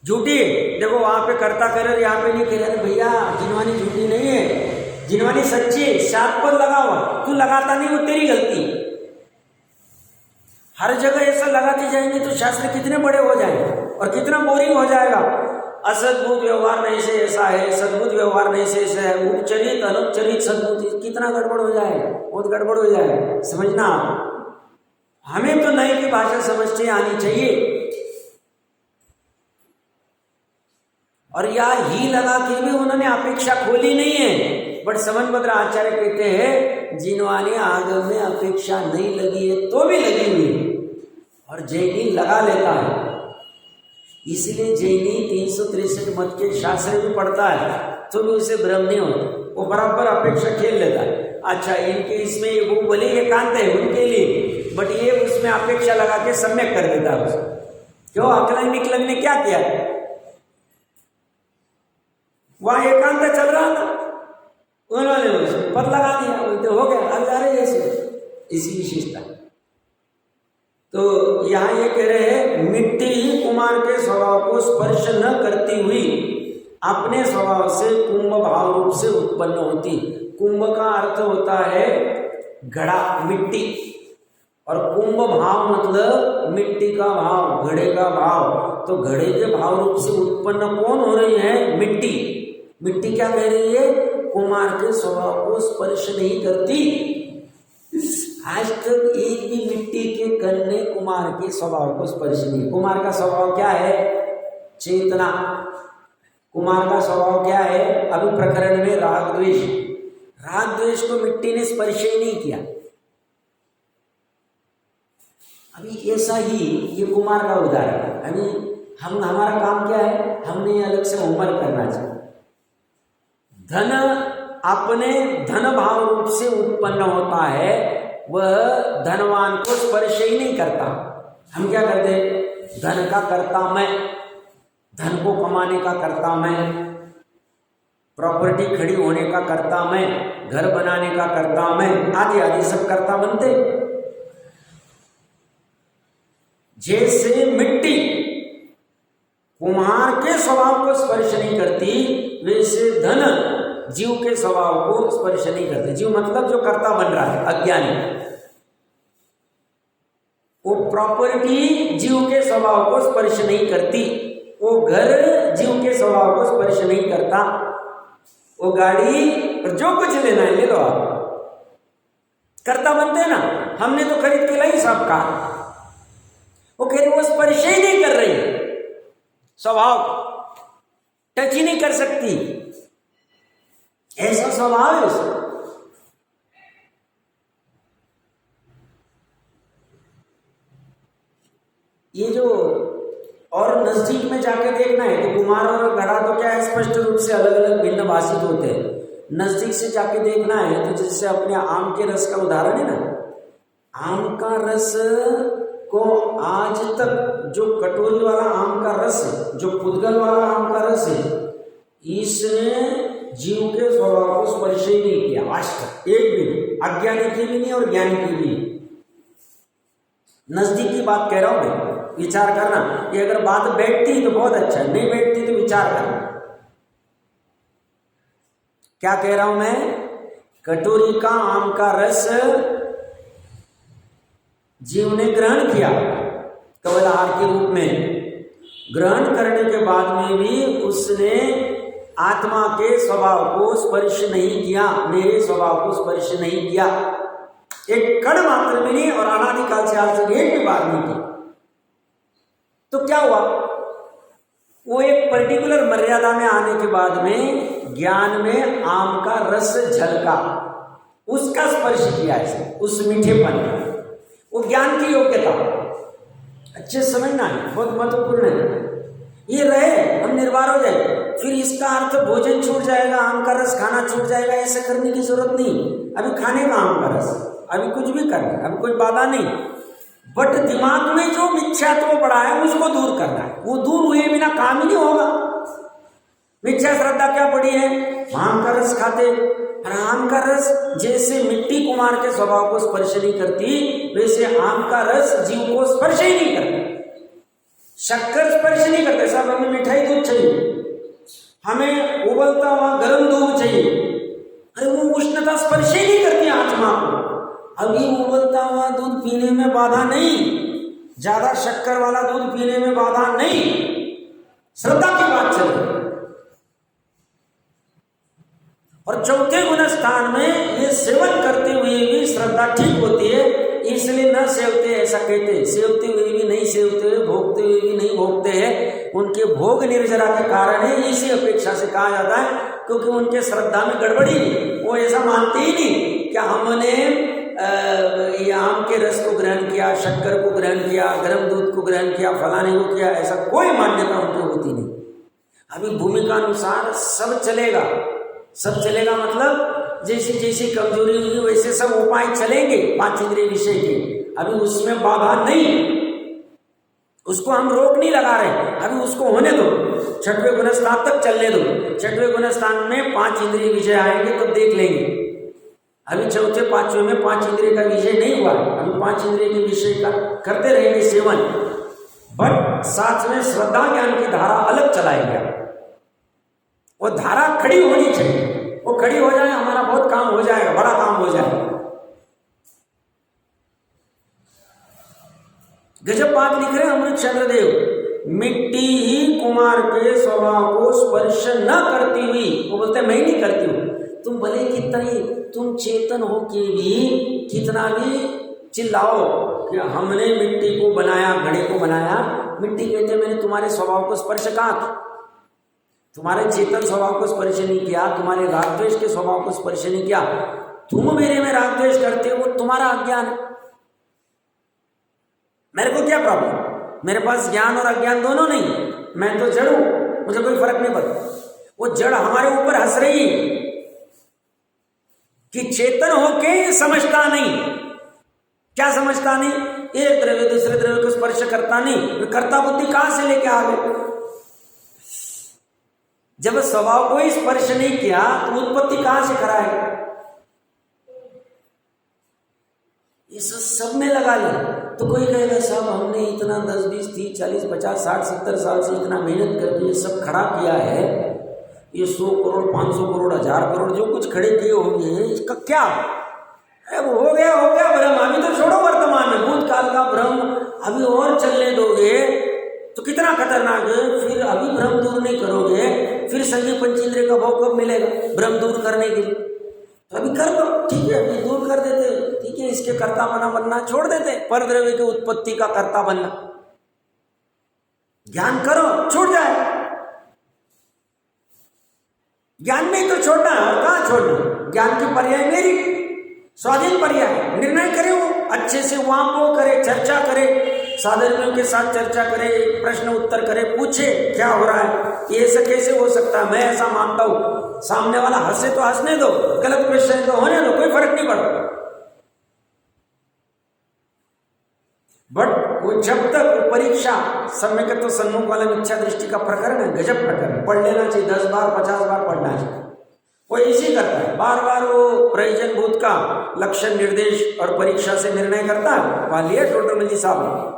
झूठी है। देखो वहाँ पे कर्ता कह रहे, यहाँ पे नहीं कह रहे। भैया जिनवानी झूठी नहीं है, जिनवानी सच्ची है, सात पद लगा हुआ, तू लगाता नहीं, वो तेरी गलती। हर जगह ऐसा लगाते जाएंगे तो शास्त्र कितने बड़े हो जाएंगे और कितना बोरिंग हो जाएगा। असद्भुत व्यवहार नहीं से ऐसा है, सद्भुत व्यवहार नहीं से ऐसा है, उपचरित अनुपचरित सद्भुत, कितना गड़बड़ हो जाएगा, बहुत गड़बड़ हो जाएगा। समझना, हमें तो नए की भाषा समझते आनी चाहिए। और या ही लगा के भी उन्होंने अपेक्षा खोली नहीं है। बट समनभद्र आचार्य कहते हैं जिनवानी आगम में अपेक्षा नहीं लगी है तो भी लगी हुई है, और जैनी लगा लेता है। इसलिए जैनी 363 मत के शास्त्र भी पढ़ता है तो भी उसे भ्रम नहीं होता, वो बराबर अपेक्षा खेल लेता है। अच्छा इनके इसमें ये वो भले एकांत है उनके लिए, बट ये उसमें अपेक्षा लगा के सम्यक कर देता है उसको। क्यों? अकलंग निकलंग ने क्या किया, वहां एकांत चल रहा था, उन्होंने उसमें पद लगा दिया, बोलते हो गया, अब जा रहे ऐसे, इसी विशेषता। तो यहाँ ये कह रहे हैं मिट्टी ही कुमार के स्वभाव को स्पर्श न करती हुई अपने स्वभाव से कुंभ भाव रूप से उत्पन्न होती। कुंभ का अर्थ होता है घड़ा, मिट्टी, और कुंभ भाव मतलब मिट्टी का भाव, घड़े का भाव। तो घड़े के भाव रूप से उत्पन्न कौन हो रही है? मिट्टी। मिट्टी क्या कह रही है? कुमार के स्वभाव को स्पर्श नहीं करती। आज तक एक भी मिट्टी के कण ने कुमार के स्वभाव को स्पर्श नहीं। कुमार का स्वभाव क्या है? चेतना। कुमार का स्वभाव क्या है? अभी प्रकरण में राग द्वेष, राग द्वेष को मिट्टी ने स्पर्श ही नहीं किया। अभी ऐसा ही ये कुमार का उदाहरण। अभी हम, हमारा काम क्या है? हमने अलग से होमवर्क करना चाहिए। धन अपने धन भाव रूप से उत्पन्न होता है, वह धनवान को स्पर्श ही नहीं करता। हम क्या करते? धन का कर्ता मैं, धन को कमाने का कर्ता मैं, प्रॉपर्टी खड़ी होने का कर्ता मैं, घर बनाने का कर्ता मैं, आदि आदि सब कर्ता बनते। जैसे मिट्टी कुम्हार के स्वभाव को स्पर्श नहीं करती, वैसे धन जीव के स्वभाव को स्पर्श नहीं करते। जीव मतलब जो कर्ता बन रहा है, अज्ञानी। वो प्रॉपर्टी जीव के स्वभाव को स्पर्श नहीं करती, वो घर जीव के स्वभाव को स्पर्श नहीं करता, वो गाड़ी और जो कुछ लेना है ले लो आप, कर्ता बनते हैं ना। हमने तो खरीद के लाई सबका, वो कह रहे वो स्पर्श ही नहीं कर रही, स्वभाव टच ही नहीं कर सकती, ऐसा स्वभाव है उसका। ये जो और नजदीक में जाके देखना है तो कुम्हार और घड़ा तो क्या है, स्पष्ट रूप से अलग अलग भिन्न भाषित होते हैं। नजदीक से जाके देखना है तो जैसे अपने आम के रस का उदाहरण है ना, आम का रस को आज तक जो कटोरी वाला आम का रस है, जो पुद्गल वाला आम का रस है, इसने जीव के स्वभाव को स्पर्श ही नहीं किया आज तक, एक भी, अज्ञानी की भी नहीं और ज्ञानी की भी। नजदीक की बात कह रहा हूं मैं, विचार करना। ये अगर बात बैठती तो बहुत अच्छा, नहीं बैठती तो विचार करना। क्या कह रहा हूं मैं कटोरी का आम का रस जीव ने ग्रहण किया केवल आहार के रूप में। ग्रहण करने के बाद में भी उसने आत्मा के स्वभाव को स्पर्श नहीं किया, मेरे स्वभाव को स्पर्श नहीं किया, एक कण मात्र में नहीं, और अनादिकाल से आज तक एक भी बार नहीं की। तो क्या हुआ, वो एक पर्टिकुलर मर्यादा में आने के बाद में ज्ञान में आम का रस झलका, उसका स्पर्श किया है, उस मीठेपन में, वो ज्ञान की योग्यता। अच्छे समझना है, बहुत महत्वपूर्ण है। ये रहे, हम निर्वार हो जाए, फिर इसका अर्थ भोजन छूट जाएगा, आम का रस खाना छूट जाएगा, ऐसा करने की जरूरत नहीं। अभी खाने का आम का रस, अभी कुछ भी करना, अभी कोई बाधा नहीं, बट दिमाग में जो मिथ्यात्व पड़ा है उसको दूर करना है। वो दूर हुए बिना काम ही नहीं होगा। मिथ्या श्रद्धा क्या पड़ी है, आम का रस खाते, और आम का रस जैसे मिट्टी कुमार के स्वभाव को स्पर्श नहीं करती, वैसे आम का रस जीव को स्पर्श ही नहीं करता। शक्कर स्पर्श नहीं करते साहब, हमें मिठाई दूध चाहिए, हमें उबलता हुआ गर्म दूध चाहिए, अरे वो उष्णता स्पर्श ही नहीं करती आत्मा को। अभी उबलता हुआ दूध पीने में बाधा नहीं, ज्यादा शक्कर वाला दूध पीने में बाधा नहीं, श्रद्धा की बात चल रही। और चौथे गुण स्थान में ये सेवन करते हुए भी श्रद्धा ठीक होती है, इसलिए न सेवते ऐसा कहते हैं। सेवते हुए भी नहीं सेवते हुए, भोगते हुए भी नहीं भोगते हैं, उनके भोग निर्जरा के कारण है, इसी अपेक्षा से कहा जाता है, क्योंकि उनके श्रद्धा में गड़बड़ी, वो ऐसा मानते ही नहीं कि हमने ये आम के रस को ग्रहण किया, शक्कर को ग्रहण किया, गर्म दूध को ग्रहण किया, फलाने को किया, ऐसा कोई मान्यता उनकी होती नहीं। अभी भूमिका अनुसार सब चलेगा, सब चलेगा मतलब जैसी जैसी कमजोरी होगी वैसे सब उपाय चलेंगे पांच इंद्रिय विषय के, अभी उसमें बाधा नहीं, उसको हम रोक नहीं लगा रहे, अभी उसको होने दो, छठवें गुण स्थान तक चलने दो। छठवें गुण स्थान में पांच इंद्रिय विषय आएंगे तो देख लेंगे। अभी चौथे पांचवें में पांच इंद्रिय का विषय नहीं हुआ, अभी पांच इंद्रिय के विषय का करते रहेंगे सेवन, बट साथ में श्रद्धा ज्ञान की धारा अलग चलाएंगे। वो धारा खड़ी होनी चाहिए, वो खड़ी हो जाए हमारा बहुत काम हो जाएगा, बड़ा काम हो जाएगा। गजब बात लिख रहे हैं अमृत चंद्र देव, मिट्टी ही कुमार के स्वभाव को स्पर्श न करती हुई, वो बोलते मैं ही नहीं करती हूँ, तुम भले कितना ही तुम चेतन हो के भी कितना भी चिल्लाओ कि हमने मिट्टी को बनाया, घड़े को बनाया, मिट्टी कहते मैंने तुम्हारे स्वभाव को स्पर्श कहा, तुम्हारे चेतन स्वभाव को स्पर्श नहीं किया, तुम्हारे राग द्वेष के स्वभाव को स्पर्श नहीं किया, तुम मेरे में राग द्वेष करते हो, वो तुम्हारा अज्ञान है, मेरे को क्या प्रॉब्लम, मेरे पास ज्ञान और अज्ञान दोनों नहीं, मैं तो जड़ हूं, मुझे कोई फर्क नहीं पड़ता। वो जड़ हमारे ऊपर हंस रही है कि चेतन होके समझता नहीं, क्या समझता नहीं, एक द्रव्य दूसरे द्रव्य को स्पर्श करता नहीं, कर्ता बुद्धि कहां से लेके आ गए। जब स्वभाव को ही स्पर्श नहीं किया तो उत्पत्ति कहां से कराएगा, ये सब में लगा ले। तो कोई कहेगा साहब हमने इतना 10, 20, 30, 40, 50, 60, 70 साल से इतना मेहनत करके ये सब खड़ा किया है, ये 100 करोड़ 500 करोड़ 1000 करोड़ जो कुछ खड़े किए होंगे, इसका क्या है, वो हो गया भ्रम, अभी तो छोड़ो वर्तमान में, भूतकाल का भ्रम अभी और चलने दोगे तो कितना खतरनाक है। फिर अभी भ्रम दूर नहीं करोगे, फिर संगी पंचेंद्रिय का भाव कब मिलेगा भ्रम दूर करने के लिए, तो अभी कर दो, ठीक है अभी दूर कर देते, ठीक है इसके कर्ता बनना छोड़ देते, पर द्रव्य की उत्पत्ति का कर्ता बनना, ज्ञान करो छूट जाए, ज्ञान में तो छोड़ना है, और कहां छोड़ना, ज्ञान की पर्याय मेरी स्वाधीन पर्याय, निर्णय करे वो अच्छे से, वहां वो करे, चर्चा करे, साधर्मियों के साथ चर्चा करे, प्रश्न उत्तर करे, पूछे क्या हो रहा है, ये ऐसा कैसे हो सकता है, मैं ऐसा मानता हूं, सामने वाला हंसे तो हंसने दो, गलत क्वेश्चन तो होने दो, कोई फर्क नहीं पड़ता। बट वो जब तक परीक्षा सम्यकत्व सन्मुख वाला मिथ्या दृष्टि का प्रकरण है, गजब प्रकरण, पढ़ लेना चाहिए, 10 बार 50 बार पढ़ना चाहिए। वो इसी करता है, बार बार वो प्रयोजन भूत का लक्षण निर्देश और परीक्षा से निर्णय करता है, वहां लिया टोटल जी साहब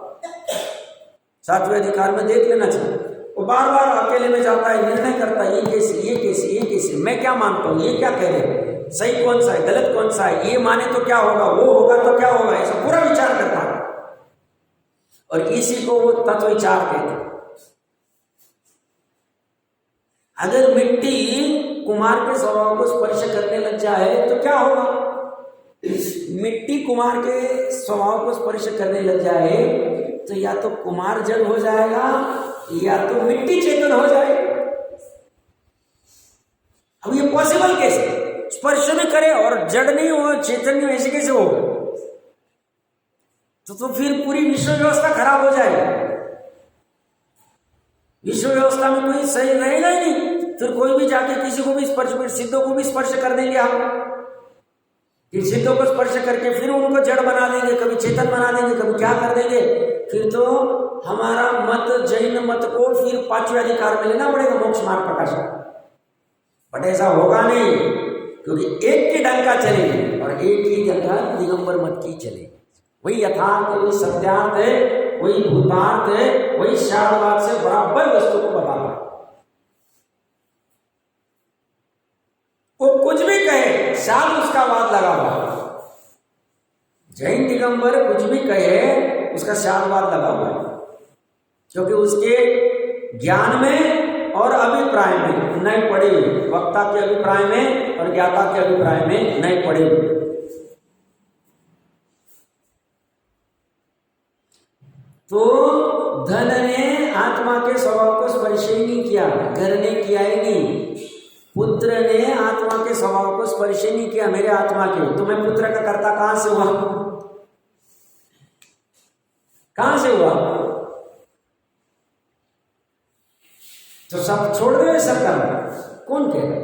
7वें अधिकार में देख लेना चाहिए। वो बार बार अकेले में जाता है, निर्णय करता है, ये कैसे, मैं क्या मानता हूँ, ये क्या कह रहे हैं, सही कौन सा है, गलत कौन सा है, ये माने तो क्या होगा, वो होगा तो क्या होगा, ऐसा पूरा विचार करता है। और इसी को वो तत्व विचार कहते हैं। अगर मिट्टी कुमार के स्वभाव को स्पर्श करने लग जाए तो क्या होगा, मिट्टी कुमार के स्वभाव को स्पर्श करने लग जाए तो या तो कुमार जड़ हो जाएगा या तो मिट्टी चेतन हो जाएगी। अब ये पॉसिबल कैसे, स्पर्श भी करे और जड़ नहीं हो, चेतन नहीं हो, ऐसे कैसे हो? तो फिर पूरी विश्व व्यवस्था खराब हो जाएगी। विश्व व्यवस्था में कोई सही रहेगा ही नहीं। फिर कोई भी जाके किसी को भी स्पर्श, सिद्धों को भी स्पर्श कर देंगे हम, फिर सिद्धों को स्पर्श करके फिर उनको जड़ बना देंगे, कभी चेतन बना देंगे, कभी क्या कर देंगे। फिर तो हमारा मत, जैन मत को फिर पांचवें अधिकार में लेना पड़ेगा, मोक्ष मार्ग प्रकाश। बट ऐसा होगा नहीं, क्योंकि एक की डंका चलेगी और एक ही डंका दिगंबर मत की चलेगी। वही यथार्थ है, वही सत्यार्थ है, वही भूतार्थ है, वही शादवाद से बराबर वस्तु को बताना। वो कुछ भी कहे, शाद उसका वाद लगा हुआ। जैन दिगंबर कुछ भी कहे, उसका शादवाद लगा हुआ है, क्योंकि उसके ज्ञान में और अभिप्राय में नहीं पड़ी हुई, वक्ता के अभिप्राय में और ज्ञाता के अभिप्राय में नहीं पड़ी हुई। तो धन ने आत्मा के स्वभाव को स्पर्श ही नहीं किया, घर ने किया ही नहीं, पुत्र ने आत्मा के स्वभाव को स्पर्श ही नहीं किया मेरे आत्मा के। तो मैं पुत्र का कर्ता कहां से हुआ, कहां से हुआ? तो सब छोड़ दो, सब करना कौन कहेगा?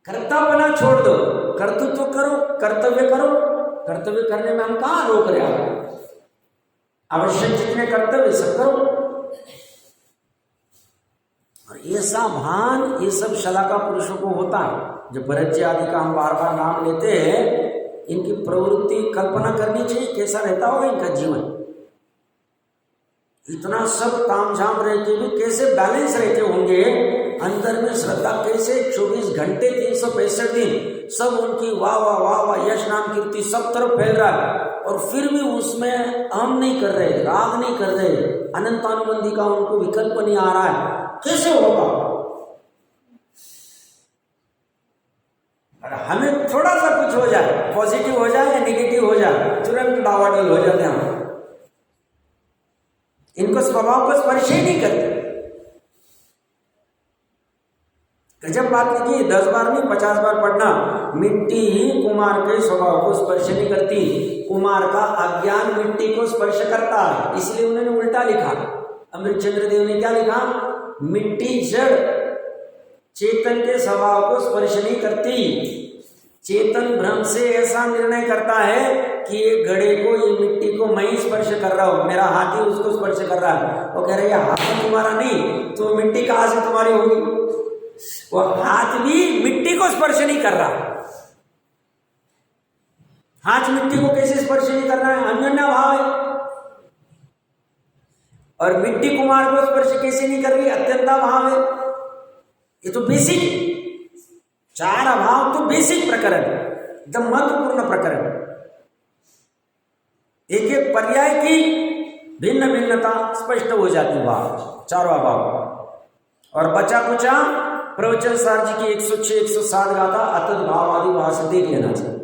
कर्ता बना छोड़ दो, कर्तृत्व करो, कर्तव्य करो। कर्तव्य करने में हम कहां रोक रहे हैं? आवश्यक जितने कर्तव्य सब करो। और ये सब भान, ये सब शलाका पुरुषों को होता है। जो भरतजी आदि का हम बार बार नाम लेते हैं, इनकी प्रवृत्ति कल्पना करनी चाहिए, कैसा रहता होगा इनका जीवन। इतना सब तामझाम रह के भी कैसे बैलेंस रहते होंगे, अंदर में श्रद्धा कैसे 24 घंटे 365 दिन सब उनकी वाह वाह वाह वाह, यश नाम कीर्ति सब तरफ फैल रहा है, और फिर भी उसमें हम नहीं कर रहे, राग नहीं कर रहे, अनंतानुबंधी का उनको विकल्प नहीं आ रहा है। कैसे होगा? और हमें थोड़ा सा कुछ हो जाए, पॉजिटिव हो जाए या नेगेटिव हो जाए, तुरंत डावाडोल हो जाते हैं। इनको स्वभाव को स्पर्श ही नहीं करते। गजब बात लिखी, 10 बार नहीं 50 बार पढ़ना। मिट्टी ही कुमार के स्वभाव को स्पर्श नहीं करती, कुमार का अज्ञान मिट्टी को स्पर्श करता है, इसलिए उन्होंने उल्टा लिखा। अमृतचंद्र देव ने क्या लिखा? मिट्टी जड़ चेतन के स्वभाव को स्पर्श नहीं करती। चेतन भ्रम से ऐसा निर्णय करता है कि ये घड़े को, ये मिट्टी को मैं ही स्पर्श कर रहा हूं, मेरा हाथ ही उसको स्पर्श कर रहा है। वो कह रहे हैं हाथ तुम्हारा नहीं, तो मिट्टी कहां से तुम्हारी होगी? वो हाथ भी मिट्टी को स्पर्श नहीं कर रहा। हाथ मिट्टी को कैसे स्पर्श नहीं कर रहा है? अन्योन्या भाव है। और मिट्टी कुमार को स्पर्श कैसे नहीं कर रही? अत्यंता भाव है। ये तो बेसिक, चार अभाव तो बेसिक प्रकरण है, एकदम महत्वपूर्ण प्रकरण। एक एक पर्याय की भिन्न भिन्नता स्पष्ट हो जाती है वहां चारों अभाव। और बचा कुचा प्रवचन सार जी की 106 107 गाथा अतत भाव आदि वहां से देख लेना चाहिए।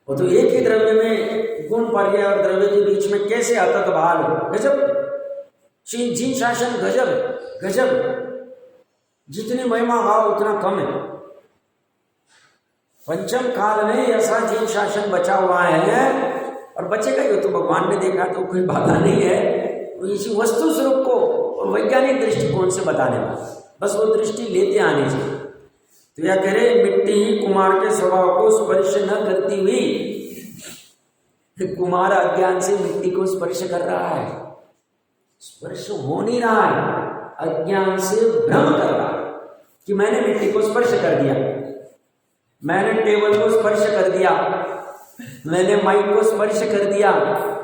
वो तो एक ही द्रव्य में गुण पर्याय और द्रव्य के बीच में कैसे अतत भाव है, गजब। जीन शासन गजब गजब, जितनी महिमा भाव उतना कम है। पंचम काल में ऐसा जीन शासन बचा हुआ है, और बचेगा ही तो भगवान ने देखा, तो कोई बाधा नहीं है। इसी वस्तु स्वरूप को वैज्ञानिक दृष्टिकोण से बताने वाला, बस वो दृष्टि लेते आने चाहिए। तो यह कह रहे मिट्टी ही कुमार के स्वभाव को स्पर्श न करती हुई, कुमार अज्ञान से मिट्टी को स्पर्श कर रहा है, स्पर्श हो नहीं रहा है, अज्ञान से भ्रम कर रहा है कि मैंने मिट्टी को स्पर्श कर दिया, मैंने टेबल को स्पर्श कर दिया, मैंने माइक को स्पर्श कर दिया।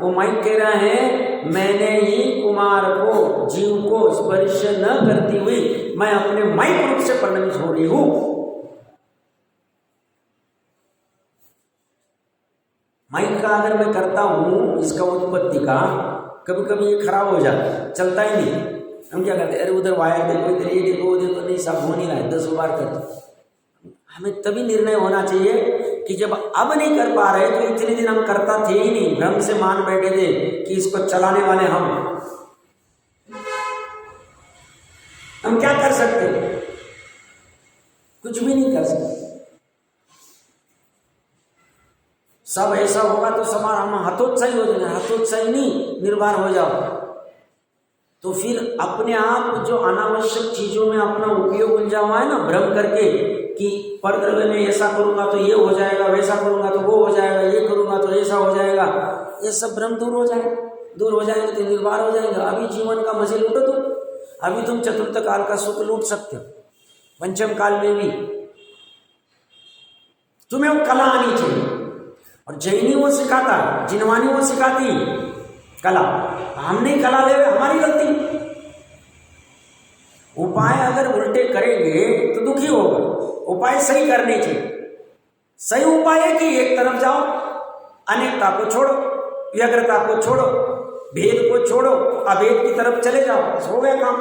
वो माइक कह रहा है मैंने ही कुमार को, जीव को स्पर्श न करती हुई मैं अपने माइक रूप से परिणमित हो रही हूं। कला अगर मैं करता हूँ इसका उत्पत्ति का, कभी कभी ये खराब हो जाता है, चलता ही नहीं, हम क्या करते हैं, अरे उधर वायर देखो, इधर ये देखो, वो देखो, नहीं सब हो नहीं रहा है, 10 बार करते। हमें तभी निर्णय होना चाहिए कि जब अब नहीं कर पा रहे तो इतने दिन हम करता थे ही नहीं, भ्रम से मान बैठे थे कि इसको चलाने वाले हम क्या कर सकते, कुछ भी नहीं कर सकते। सब ऐसा होगा तो सब हम हतोत्साही हो जाएंगे, हतोत्साही नहीं, निर्भर हो जाओ, तो फिर अपने आप जो अनावश्यक चीजों में अपना उपयोग उलझा हुआ है ना, भ्रम करके कि परद्रव्य में ऐसा करूंगा तो ये हो जाएगा, वैसा करूंगा तो वो हो जाएगा, ये करूंगा तो ऐसा हो जाएगा, ये सब भ्रम दूर हो जाएगा, दूर हो जाएंगे तो निर्भर हो जाएगा। अभी जीवन का मजे लूटो तुम, अभी तुम चतुर्थ काल का सुख लूट सकते हो, पंचम काल में भी तुम्हें वो कला आनी चाहिए। और जैनी वो सिखाता, जिनवानी वो सिखाती कला, हम नहीं कला ले, हमारी गलती। उपाय अगर उल्टे करेंगे तो दुखी होगा, उपाय सही करने चाहिए। सही उपाय है कि एक तरफ जाओ, अनेकता को छोड़ो, व्यग्रता को छोड़ो, भेद को छोड़ो, अभेद की तरफ चले जाओ, हो गया काम।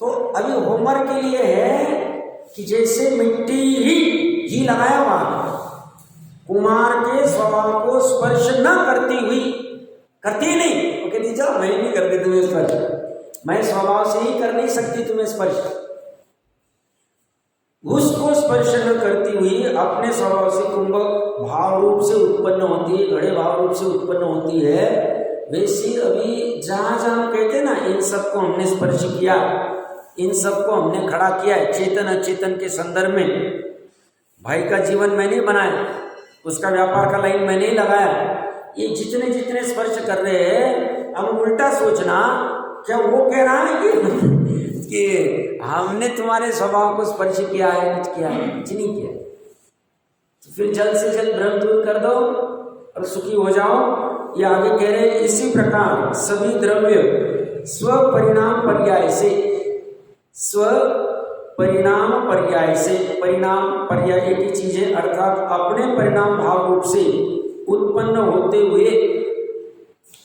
तो अभी होमवर्क के लिए है कि जैसे मिट्टी ही लगाया हुआ, कुमार के स्वभाव को स्पर्श न करती हुई, करती नहीं, वो कहती जाओ मैं नहीं करती तुम्हें स्पर्श, मैं स्वभाव से ही कर नहीं सकती तुम्हें स्पर्श, उसको स्पर्श न करती हुई अपने स्वभाव से कुंभक भाव रूप से उत्पन्न होती है, घड़े भाव रूप से उत्पन्न होती है, वैसी अभी जहां जहां कहते ना इन सबको हमने स्पर्श किया, इन सबको हमने खड़ा किया है चेतन अचेतन के संदर्भ में। भाई का जीवन मैंने बनाया, उसका व्यापार का लाइन मैंने ही लगाया, ये जितने जितने स्पर्श कर रहे हैं, अब उल्टा सोचना क्या वो कह रहा है कि हमने तुम्हारे स्वभाव को स्पर्श किया है, कुछ किया है, कुछ नहीं किया। तो फिर जल्द से जल्द भ्रम दूर कर दो और सुखी हो जाओ। ये आगे कह रहे हैं, इसी प्रकार सभी द्रव्य स्वपरिणाम पर्याय से, स्वपरिणाम पर्याय से, परिणाम पर्याय एक ही चीज है, अर्थात अपने परिणाम भाव रूप से उत्पन्न होते हुए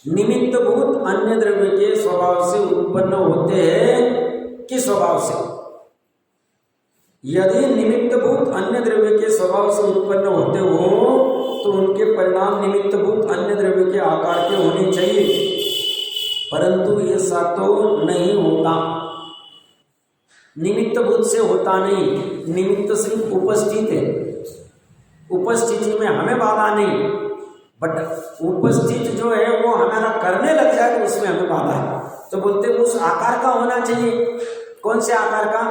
निमित्तभूत अन्य द्रव्य के स्वभाव से उत्पन्न होते हैं। किस स्वभाव से? यदि निमित्तभूत अन्य द्रव्य के स्वभाव से उत्पन्न होते हो तो उनके परिणाम निमित्तभूत अन्य द्रव्य के आकार के होने चाहिए, परंतु ऐसा तो नहीं होता। निमित्तभूत से होता नहीं, निमित्त सिर्फ उपस्थित है, उपस्थिति में हमें बाधा नहीं, बट उपस्थित जो है वो हमारा करने लग जाए तो उसमें हमें बाधा है। तो बोलते उस आकार का होना चाहिए। कौन से आकार का?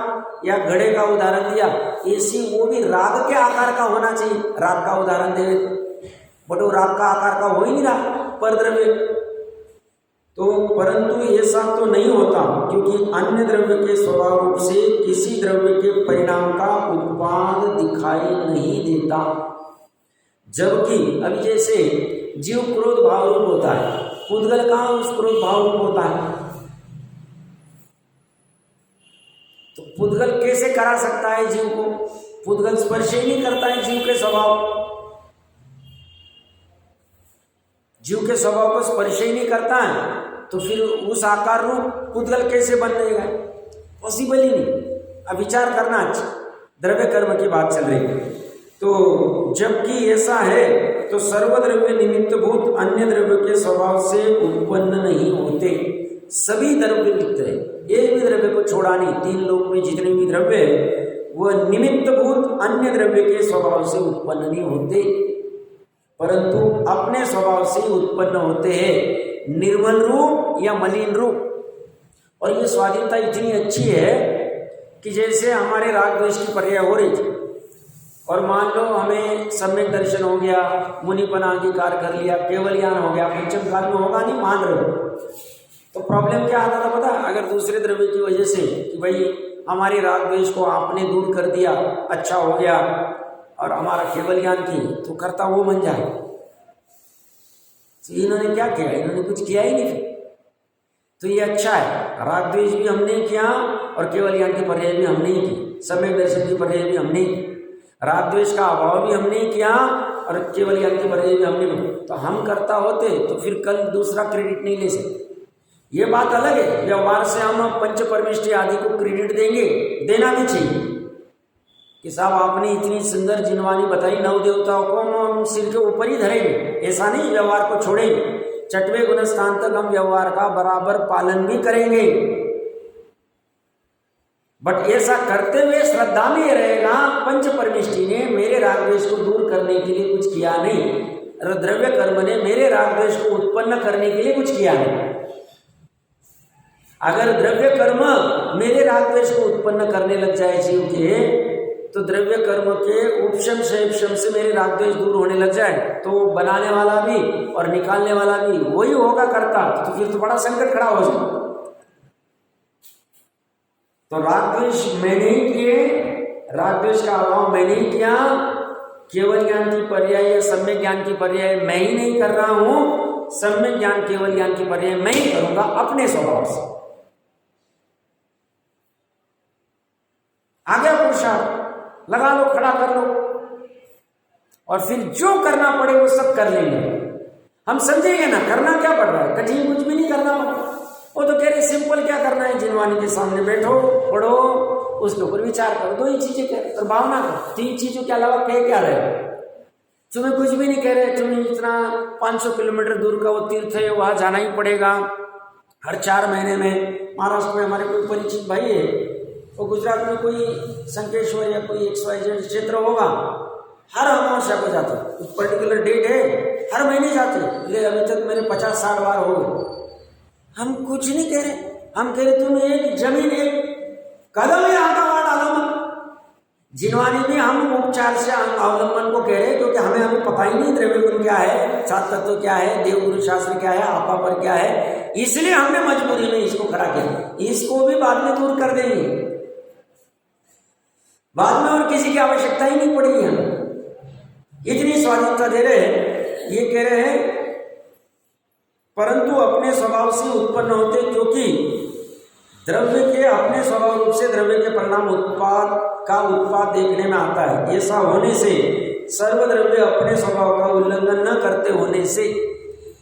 या घड़े का उदाहरण दिया, ऐसी वो भी राग के आकार का होना चाहिए। राग का उदाहरण दे, बट वो राग का आकार का हो ही नहीं रहा परद्रव्य, तो परंतु ऐसा तो नहीं होता, क्योंकि अन्य द्रव्य के स्वभाव रूप से किसी द्रव्य के परिणाम का उत्पाद दिखाई नहीं देता। जबकि अभी जैसे जीव क्रोध भाव रूप होता है, पुद्गल कहाँ उस क्रोध भाव रूप होता है, तो पुद्गल कैसे करा सकता है जीव को? पुद्गल स्पर्श ही नहीं करता है जीव के स्वभाव, जीव के स्वभाव को स्पर्श ही नहीं करता है, तो फिर उस आकार रूप पुद्गल कैसे बन जाएगा? पॉसिबल ही नहीं। अब विचार करना, अच्छा द्रव्य कर्म की बात चल रही है, तो जबकि ऐसा है तो सर्वद्रव्य निमित्तभूत अन्य द्रव्य के स्वभाव से उत्पन्न नहीं होते। सभी द्रव्य नित्य है, एक भी द्रव्य को छोड़ा नहीं, तीन लोक में जितने भी द्रव्य है वह निमित्तभूत अन्य द्रव्य के स्वभाव से उत्पन्न नहीं होते, परंतु अपने स्वभाव से उत्पन्न होते हैं, निर्मल रूप या मलिन रूप। और ये स्वाधीनता इतनी अच्छी है कि जैसे हमारे राग द्वेष की पर्याय हो रही थी, और मान लो हमें सम्यक दर्शन हो गया, मुनिपन अंगीकार कर लिया, केवल ज्ञान हो गया, पंचम काल में होगा नहीं, मान रहे हो, तो प्रॉब्लम क्या आता था पता? अगर दूसरे द्रव्य की वजह से कि भाई हमारी राग द्वेष को आपने दूर कर दिया, अच्छा हो गया, और हमारा केवल ज्ञान की तो करता वो बन जाए। तो इन्होंने क्या किया? इन्होंने कुछ किया ही नहीं। तो ये अच्छा है। राग द्वेष भी हमने किया और केवल ज्ञान की पर्याय भी हमने ही की, सम्यक दर्शन की पर्याय भी हमने ही की। राग द्वेष का अभाव भी हमने ही किया और केवल ज्ञान की पर्याय भी हमने की। तो हम करता होते तो फिर कल दूसरा क्रेडिट नहीं ले सकते। ये बात अलग है, व्यवहार से हम पंच परमेष्टि आदि को क्रेडिट देंगे, देना भी चाहिए कि साहब आपने इतनी सुंदर जिनवानी बताई, नौ देवताओं को हम सिर के ऊपर ही धरेंगे, ऐसा नहीं, व्यवहार को छोड़ेंगे। छठवें गुण स्थान तक हम व्यवहार का बराबर पालन भी करेंगे, बट ऐसा करते हुए श्रद्धा में ये रहेगा पंच परमेष्टि ने मेरे राग द्वेष को दूर करने के लिए कुछ किया नहीं, द्रव्य कर्म ने मेरे राग द्वेष को उत्पन्न करने के लिए कुछ किया नहीं। अगर द्रव्य कर्म मेरे राग द्वेष को उत्पन्न करने लग जाए जीव के, तो द्रव्य कर्म के उपशम से से मेरे राग द्वेष दूर होने लग जाए, तो बनाने वाला भी और निकालने वाला भी वही होगा करता, तो फिर तो बड़ा संकट खड़ा हो जाए। तो राग द्वेष मैंने ही किए, राग द्वेष का अभाव मैंने ही किया, केवल ज्ञान की पर्याय या सम्यक ज्ञान की पर्याय मैं ही नहीं कर रहा हूं, सम्यक ज्ञान केवल ज्ञान की पर्याय मैं ही करूंगा अपने स्वभाव से। आ गया पुरुषार्थ, लगा लो, खड़ा कर लो, और फिर जो करना पड़े वो सब कर लेंगे। हम समझेंगे ना करना क्या पड़ रहा है, कठिन कुछ भी नहीं करना पड़ रहा। वो तो कह रहे सिंपल क्या करना है, जिनवानी के सामने बैठो, पढ़ो, उसके ऊपर विचार करो, दो ही चीजें कह रहे, और भावना करो, तीन चीजों के अलावा कह क्या रहे। तुम्हें कुछ भी नहीं कह रहे, तुम्हें इतना 500 किलोमीटर दूर का वो तीर्थ है, वहां जाना ही पड़ेगा हर 4 महीने में। महाराष्ट्र में हमारे कोई परिचित भाई है, वो गुजरात में कोई संकेश्वर या कोई XYZ क्षेत्र होगा, हर अमावस्या को जाते, कुछ पर्टिकुलर डेट है, हर महीने जाते। ले अभी तक मेरे 50-60 बार हो गए। हम कुछ नहीं कह रहे, हम कह रहे तुम एक जमीन एक कदम ही आधा वाट अवलंबन। जिनवानी में हम उपचार से अवलंबन को कह रहे, क्योंकि हमें पता ही नहीं द्रव्य गुण क्या है, सात तत्व क्या है, देवगुरु शास्त्र क्या है, आपा पर क्या है, इसलिए हमने मजबूरी में इसको खड़ा किया। इसको भी बाद में दूर कर देंगे, बाद में और किसी की आवश्यकता ही नहीं पड़ेगी। हम इतनी स्वाधीनता दे रहे हैं, ये कह रहे हैं परंतु अपने स्वभाव से उत्पन्न होते, क्योंकि द्रव्य के अपने स्वभाव रूप से द्रव्य के परिणाम उत्पाद देखने में आता है। ऐसा होने से सर्वद्रव्य अपने स्वभाव का उल्लंघन न करते होने से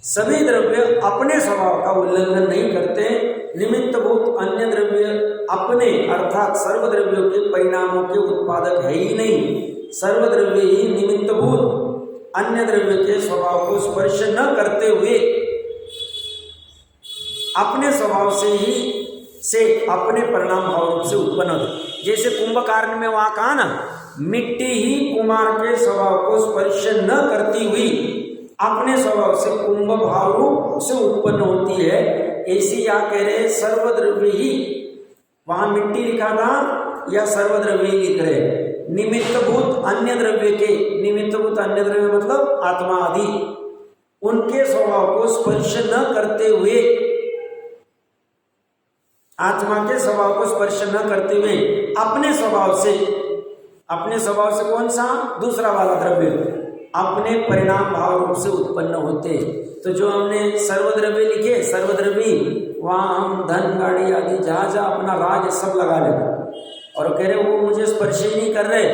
सभी द्रव्य अपने स्वभाव का उल्लंघन नहीं करते। निमित्तभूत अन्य द्रव्य अपने अर्थात सर्वद्रव्यों के परिणामों के उत्पादक है ही नहीं। सर्वद्रव्य ही निमित्तभूत अन्य द्रव्य के स्वभाव को स्पर्श न करते हुए अपने स्वभाव से अपने परिणाम भाव रूप से उत्पन्न होते। जैसे कुंभकर्ण में वहां कहा ना, मिट्टी ही कुमार के स्वभाव को स्पर्श न करती हुई अपने स्वभाव से कुंभ भाव रूप से उत्पन्न होती है। ऐसी या कह रहे सर्वद्रव्य ही, वहां मिट्टी लिखा था या सर्वद्रव्य ही लिख रहे, निमित्तभूत अन्य द्रव्य के, निमित्तभूत अन्य द्रव्य मतलब आत्मा आदि, उनके स्वभाव को स्पर्श न करते हुए, आत्मा के स्वभाव को स्पर्श न करते हुए अपने स्वभाव से कौन सा, दूसरा वाला द्रव्य अपने परिणाम भाव रूप से उत्पन्न होते। तो जो हमने सर्वद्रव्य लिखे, सर्वद्रव्य वहां हम धन गाड़ी आदि जहां जहां अपना राज सब लगा लेते और कह रहे वो मुझे स्पर्श ही नहीं कर रहे,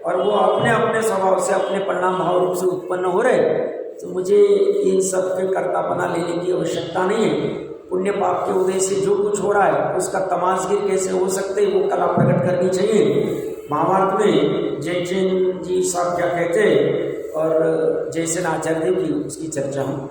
और वो अपने अपने स्वभाव से अपने परिणाम भाव रूप से उत्पन्न हो रहे, तो मुझे इन सब के कर्तापना लेने की आवश्यकता नहीं है। पुण्य पाप के उदय से जो कुछ हो रहा है उसका तमाशगिर कैसे हो सकते, वो कला प्रकट करनी चाहिए। महाभारत में जयसेन जी साहब क्या कहते और जयसेन आचार्य देव जी, उसकी चर्चा हम